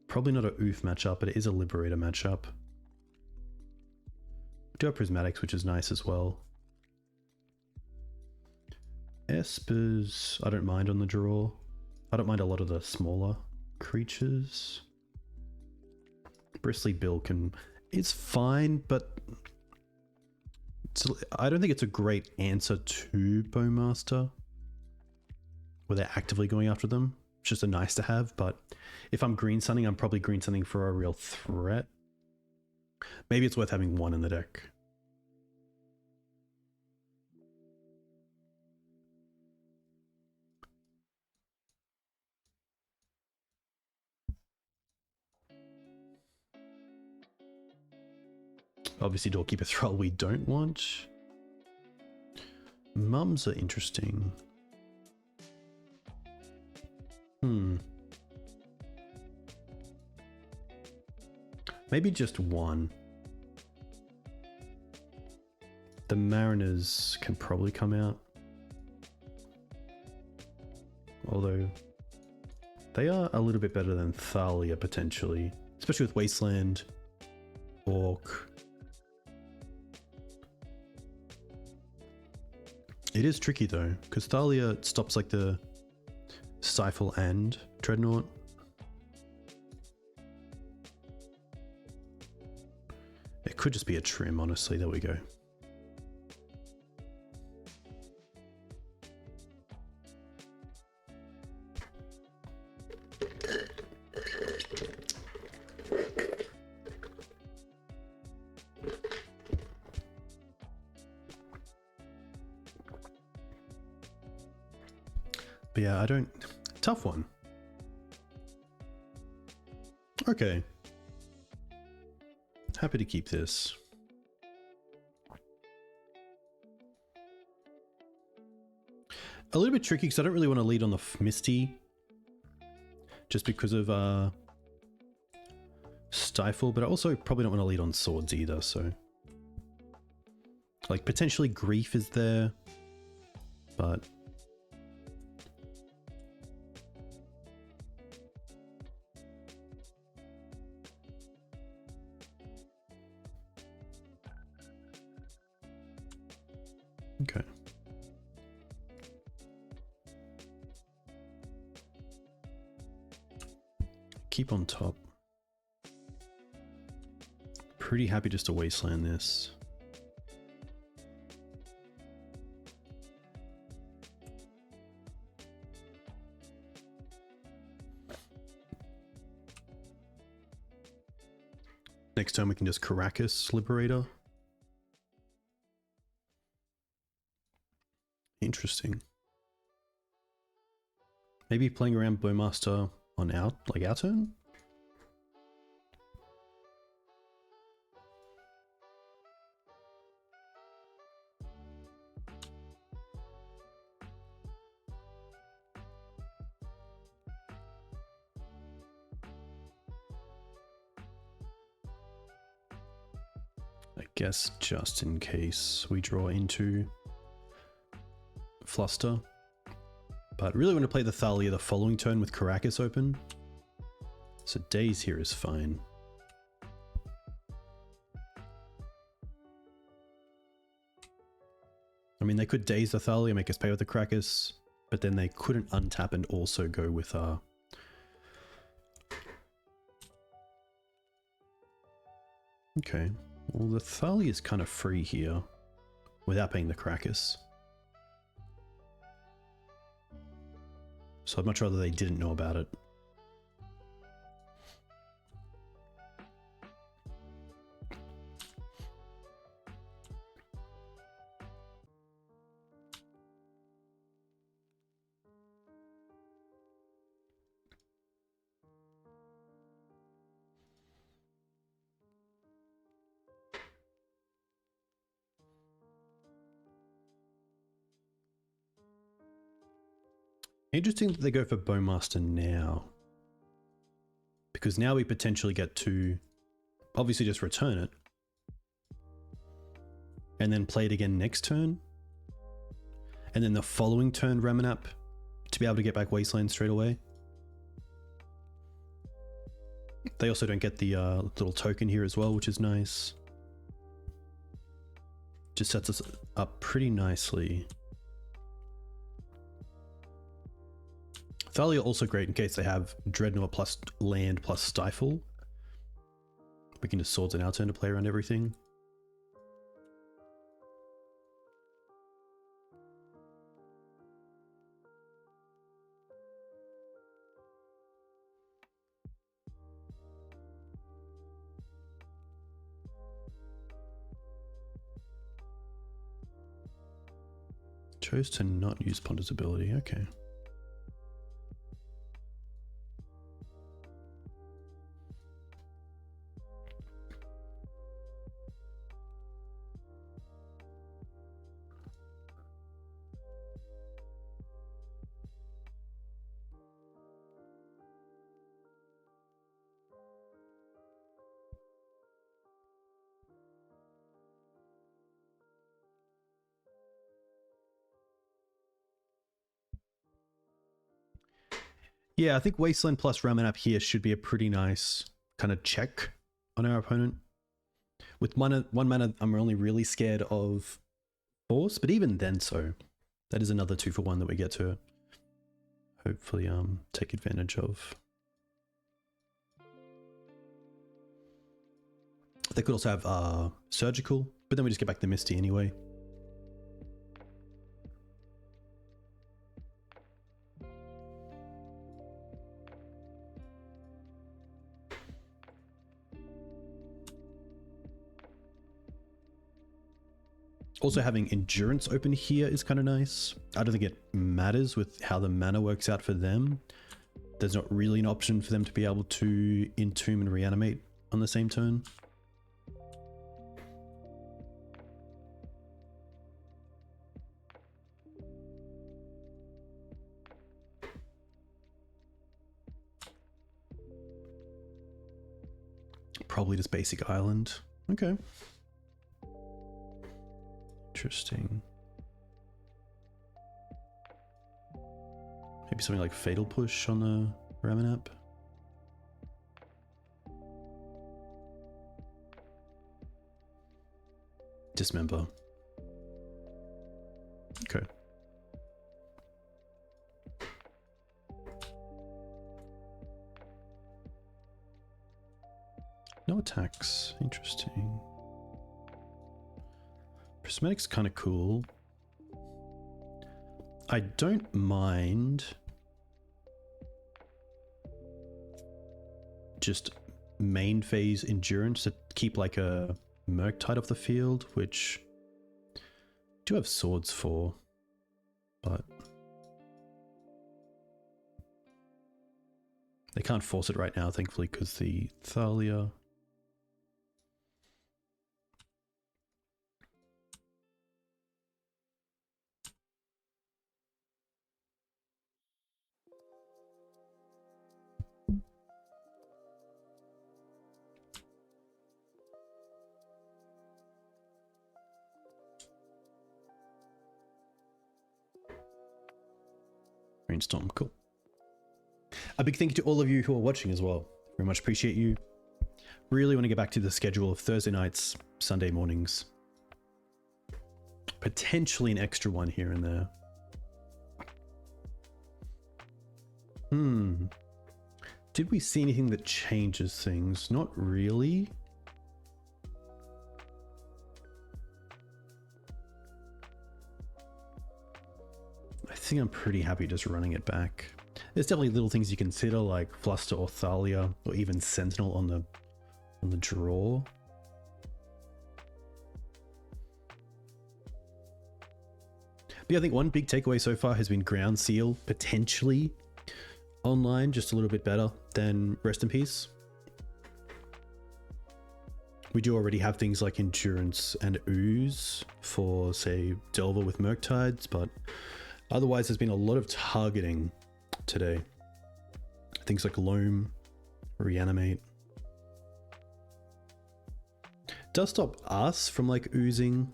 Probably not a Ouphe matchup, but it is a Liberator matchup. We do have Prismatics, which is nice as well. Espers, I don't mind on the draw. I don't mind a lot of the smaller creatures. Bristly Bill it's fine, but I don't think it's a great answer to Bowmaster, where they're actively going after them. It's just a nice to have, but if I'm green sunning, I'm probably green sunning for a real threat. Maybe it's worth having one in the deck. Obviously, Doorkeeper Thrull we don't want. Mums are interesting. Maybe just one. The Mariners can probably come out. Although, they are a little bit better than Thalia, potentially. Especially with Wasteland, Orc. It is tricky though, because Thalia stops like the Stifle and Dreadnought. It could just be a trim, honestly. There we go. But yeah, I don't... Tough one. Okay. Happy to keep this. a little bit tricky because I don't really want to lead on the Misty. Just because of Stifle, but I also probably don't want to lead on Swords either, so... Like, potentially Grief is there, but... Okay. Keep on top. Pretty happy just to Wasteland this. Next turn we can just Karakas Liberator. Interesting. Maybe playing around Bowmaster on our turn? I guess just in case we draw into Fluster. But really want to play the Thalia the following turn with Karakas open. So Daze here is fine. I mean, they could Daze the Thalia, make us pay with the Karakas, but then they couldn't untap and also go with Okay, well the Thalia is kind of free here without paying the Karakas. So I'd much rather they didn't know about it. Interesting that they go for Bowmaster now. Because now we potentially get to obviously just return it. And then play it again next turn. And then the following turn Ramunap to be able to get back Wasteland straight away. They also don't get the little token here as well, which is nice. Just sets us up pretty nicely. Thalia also great in case they have Dreadnought plus land plus Stifle. We can just Swords in our turn to play around everything. Chose to not use Ponder's ability, okay. Yeah, I think Wasteland plus Ramunap here should be a pretty nice kind of check on our opponent. With one mana, I'm only really scared of Force, but even then so. That is another 2-for-1 that we get to hopefully take advantage of. They could also have Surgical, but then we just get back the Misty anyway. Also having Endurance open here is kind of nice. I don't think it matters with how the mana works out for them. There's not really an option for them to be able to Entomb and Reanimate on the same turn. probably just basic island. Okay. Interesting. Maybe something like Fatal Push on the Ramunap. Dismember. Okay. No attacks. Interesting. Prismatic's kind of cool. I don't mind just main phase endurance to keep like a Murktide off the field, which I do have swords for, but they can't force it right now, thankfully, because the Thalia. Brainstorm, cool. A big thank you to all of you who are watching as well. Very much appreciate you. Really want to get back to the schedule of Thursday nights, Sunday mornings. Potentially an extra one here and there. Did we see anything that changes things? Not really. I think I'm pretty happy just running it back. There's definitely little things you consider, like Fluster or Thalia, or even Sentinel on the draw. But yeah, I think one big takeaway so far has been Ground Seal potentially online just a little bit better than Rest in Peace. We do already have things like Endurance and Ooze for, say, Delver with Murktides, but otherwise there's been a lot of targeting today. Things like Loam, Reanimate. Does stop us from like oozing,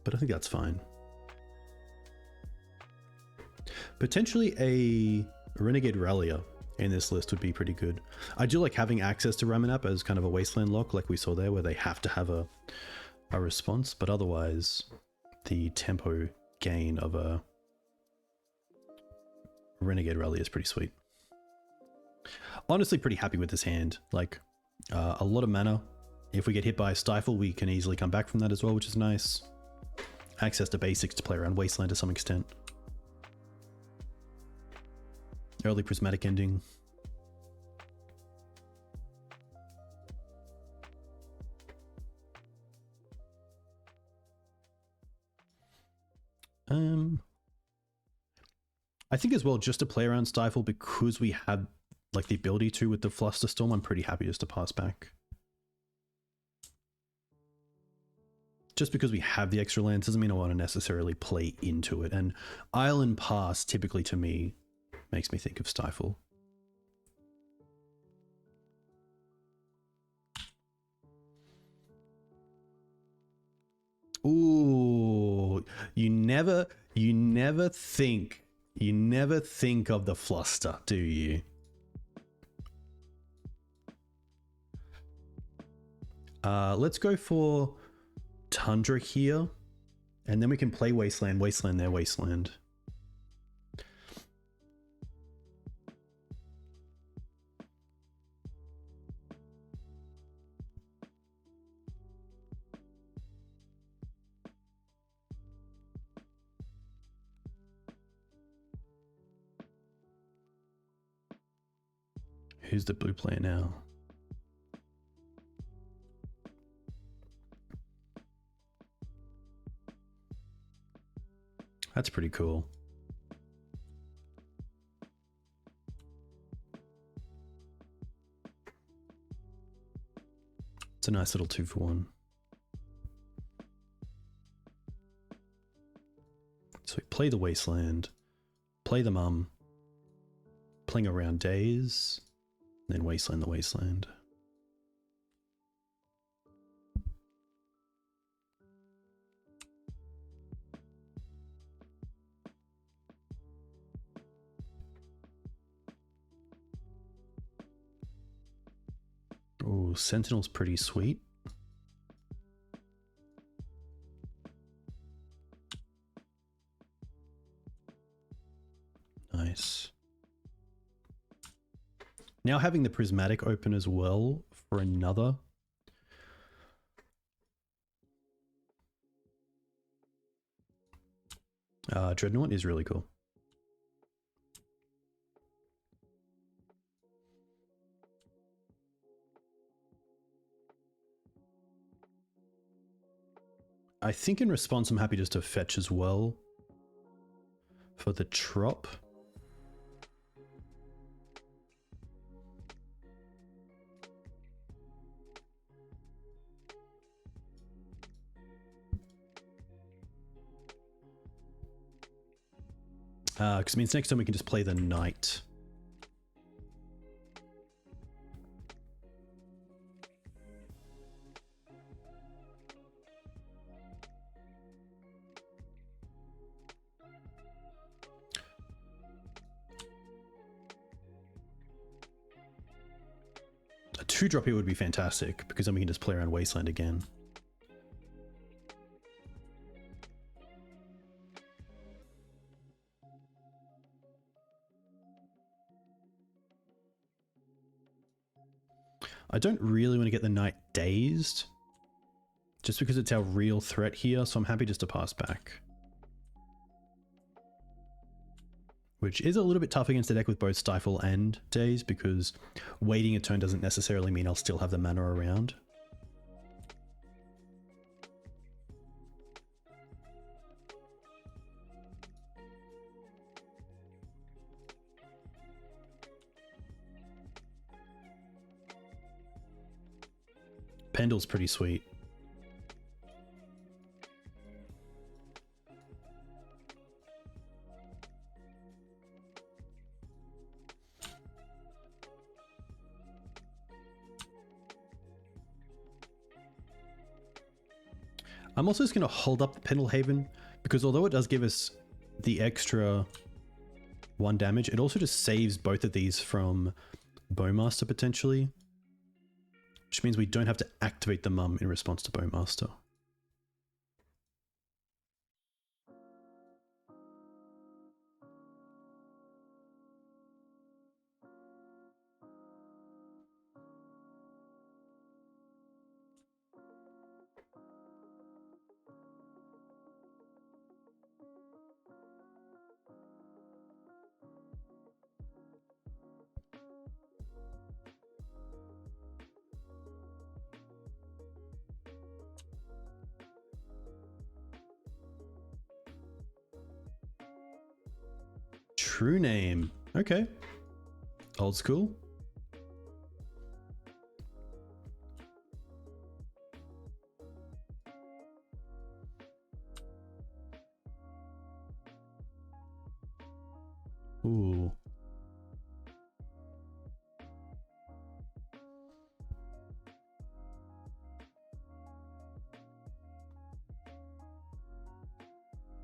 but I think that's fine. Potentially a Renegade Rallier in this list would be pretty good. I do like having access to Ramunap as kind of a Wasteland lock like we saw there, where they have to have a response, but otherwise the tempo gain of a Renegade Rally is pretty sweet. Honestly, pretty happy with this hand. Like, a lot of mana. If we get hit by a Stifle, we can easily come back from that as well, which is nice. Access to basics to play around Wasteland to some extent. Early Prismatic Ending. I think as well, just to play around Stifle, because we have like the ability to with the Fluster Storm, I'm pretty happy just to pass back. Just because we have the extra lands doesn't mean I want to necessarily play into it. And Island Pass typically to me makes me think of Stifle. Ooh, you never think of the Fluster, do you? Let's go for Tundra here, and then we can play Wasteland there, Wasteland. Who's the blue player now? That's pretty cool. It's a nice little 2-for-1. So we play the Wasteland, play the Mum, playing around Days, then Wasteland the Wasteland. Ooh, Sentinel's pretty sweet. Nice. Now having the Prismatic open as well for another. Dreadnought is really cool. I think in response, I'm happy just to fetch as well for the trop. Because it means next time we can just play the knight. A 2-drop here would be fantastic, because then we can just play around Wasteland again. I don't really want to get the knight dazed, just because it's our real threat here, so I'm happy just to pass back. Which is a little bit tough against a deck with both Stifle and Daze, because waiting a turn doesn't necessarily mean I'll still have the mana around. Pendel's pretty sweet. I'm also just going to hold up the Pendelhaven, because although it does give us the extra 1 damage, it also just saves both of these from Bowmaster potentially. Which means we don't have to activate the mum in response to Bowmaster. True name. Okay. Old school. Ooh.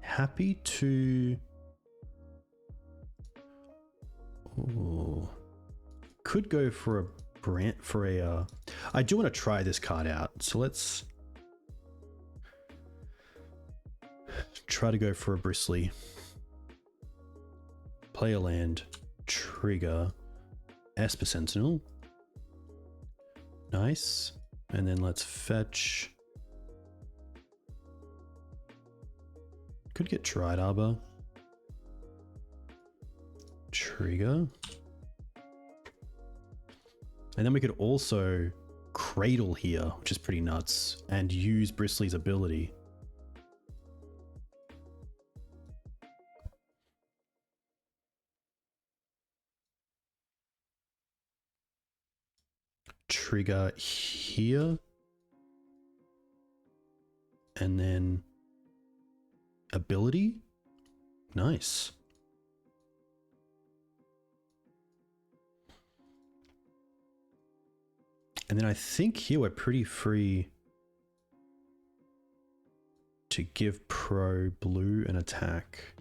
Happy to... Ooh. Could go for a brand for a I do want to try this card out, so let's try to go for a Bristly. Play a land, trigger, Esper Sentinel. Nice. And then let's fetch. Could get Dryad Arbor. Trigger. And then we could also Cradle here, which is pretty nuts, and use Bristly's ability. Trigger here. And then ability. Nice. And then I think here we're pretty free to give pro blue an attack.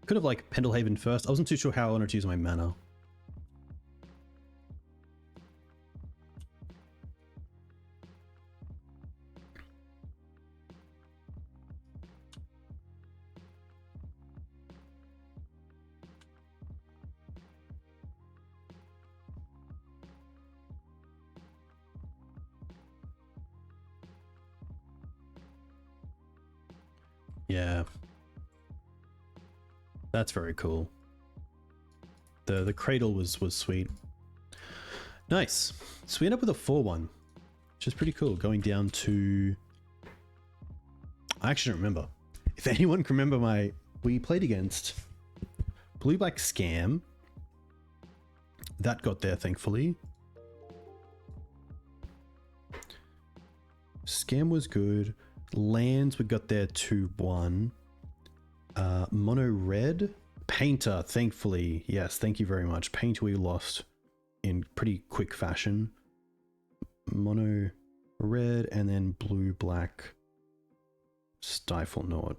Could have like Pendelhaven first. I wasn't too sure how I wanted to use my mana. Yeah. That's very cool. The Cradle was sweet. Nice. So we end up with a 4-1, which is pretty cool. Going down to... I actually don't remember. If anyone can remember we played against Blue-Black Scam. That got there, thankfully. Scam was good. Lands, we got there 2-1. Mono red. Painter, thankfully. Yes, thank you very much. Painter we lost in pretty quick fashion. Mono red and then blue black. Stiflenought.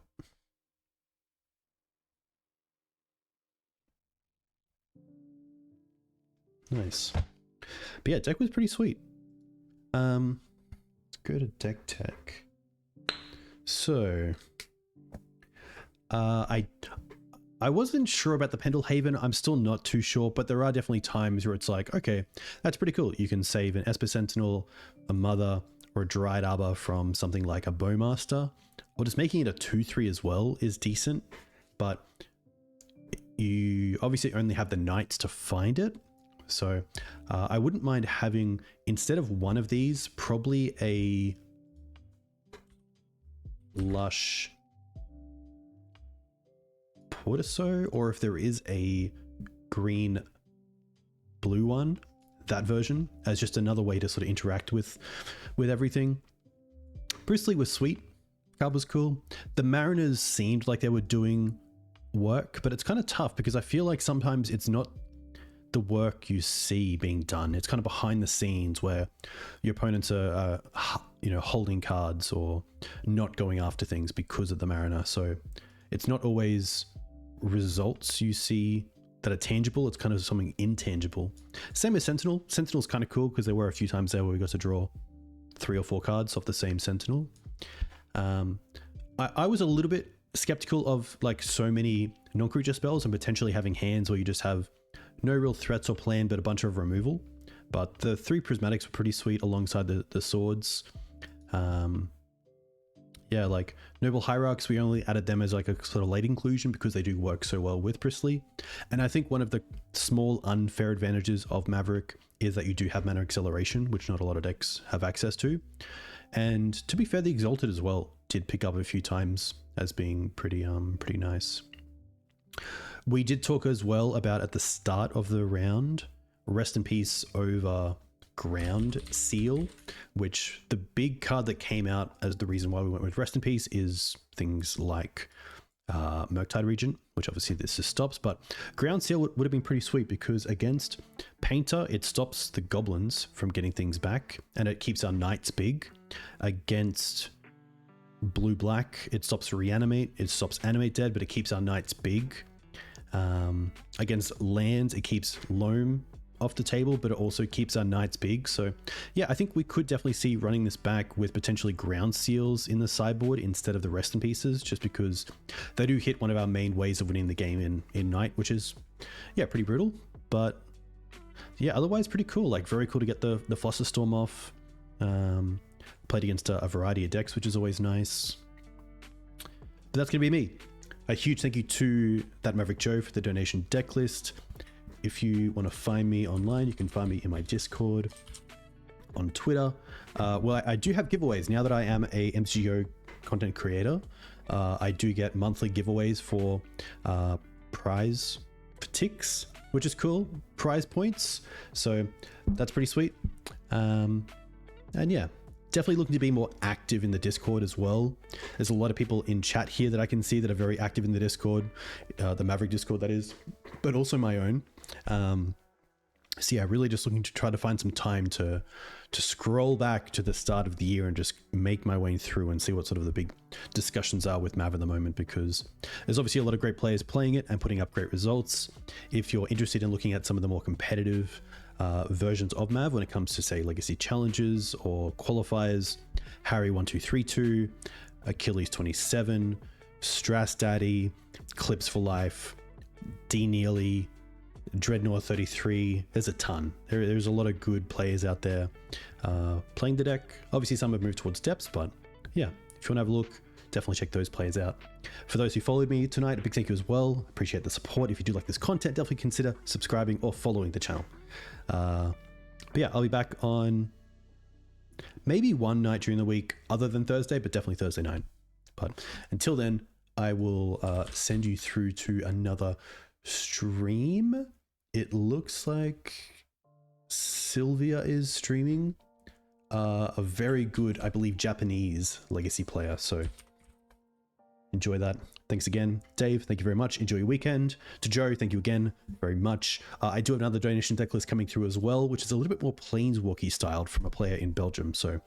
Nice. But yeah, deck was pretty sweet. Let's go to deck tech. So, I wasn't sure about the Pendelhaven. I'm still not too sure, but there are definitely times where it's like, okay, that's pretty cool. You can save an Esper Sentinel, a Mother, or a Dryad Arbor from something like a Bowmaster, or just making it a 2/3 as well is decent, but you obviously only have the Knights to find it. So I wouldn't mind having, instead of one of these, probably a Lush Portiso, or if there is a green blue one, that version, as just another way to sort of interact with everything. Bristly was sweet. Card was cool. The Mariners seemed like they were doing work, but it's kind of tough because I feel like sometimes it's not the work you see being done. It's kind of behind the scenes where your opponents are holding cards or not going after things because of the Mariner. So it's not always results you see that are tangible. It's kind of something intangible. Same as Sentinel. Sentinel's kind of cool because there were a few times there where we got to draw 3 or 4 cards off the same Sentinel. I was a little bit skeptical of like so many non-creature spells and potentially having hands where you just have no real threats or plan but a bunch of removal. But the 3 Prismatics were pretty sweet alongside the swords. Yeah, like Noble Hierarchs, we only added them as like a sort of late inclusion because they do work so well with Bristly. And I think one of the small unfair advantages of Maverick is that you do have mana acceleration, which not a lot of decks have access to. And to be fair, the Exalted as well did pick up a few times as being pretty nice. We did talk as well about at the start of the round, Rest in Peace over Ground Seal, which the big card that came out as the reason why we went with Rest in Peace is things like Murktide Regent, which obviously this just stops, but Ground Seal would have been pretty sweet because against Painter, it stops the goblins from getting things back and it keeps our knights big. Against Blue-Black, it stops Reanimate, it stops Animate Dead, but it keeps our knights big. Against lands, it keeps Loam off the table, but it also keeps our knights big. So yeah, I think we could definitely see running this back with potentially Ground Seals in the sideboard instead of the Rest in Pieces, just because they do hit one of our main ways of winning the game in Knight, which is, yeah, pretty brutal. But yeah, otherwise pretty cool. Like very cool to get the Flusterstorm off. Played against a variety of decks, which is always nice. But that's going to be me. A huge thank you to that Maverick Joe for the donation deck list. If you want to find me online, you can find me in my Discord, on Twitter. Well, I do have giveaways now that I am a MTGO content creator. I do get monthly giveaways for prize ticks, which is cool. Prize points. So that's pretty sweet. And yeah, definitely looking to be more active in the Discord as well. There's a lot of people in chat here that I can see that are very active in the Discord, the Maverick Discord that is, but also my own. So yeah, really just looking to try to find some time to scroll back to the start of the year and just make my way through and see what sort of the big discussions are with Mav at the moment, because there's obviously a lot of great players playing it and putting up great results. If you're interested in looking at some of the more competitive versions of Mav when it comes to, say, Legacy Challenges or Qualifiers, Harry1232, Achilles 27, Strass Daddy, Clips for Life, D Neely, Dreadnought 33, there's a ton. There's a lot of good players out there playing the deck. Obviously some have moved towards depths, but yeah, if you want to have a look, definitely check those players out. For those who followed me tonight, a big thank you as well. Appreciate the support. If you do like this content, definitely consider subscribing or following the channel. But yeah, I'll be back on maybe one night during the week other than Thursday, but definitely Thursday night. But until then, I will send you through to another stream. It looks like Sylvia is streaming, a very good, I believe, Japanese Legacy player. So enjoy that. Thanks again, Dave. Thank you very much. Enjoy your weekend. To Joe, thank you again very much. I do have another donation deck list coming through as well, which is a little bit more Planeswalky styled from a player in Belgium. So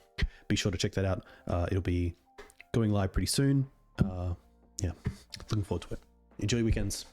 be sure to check that out. It'll be going live pretty soon. Yeah, looking forward to it. Enjoy your weekends.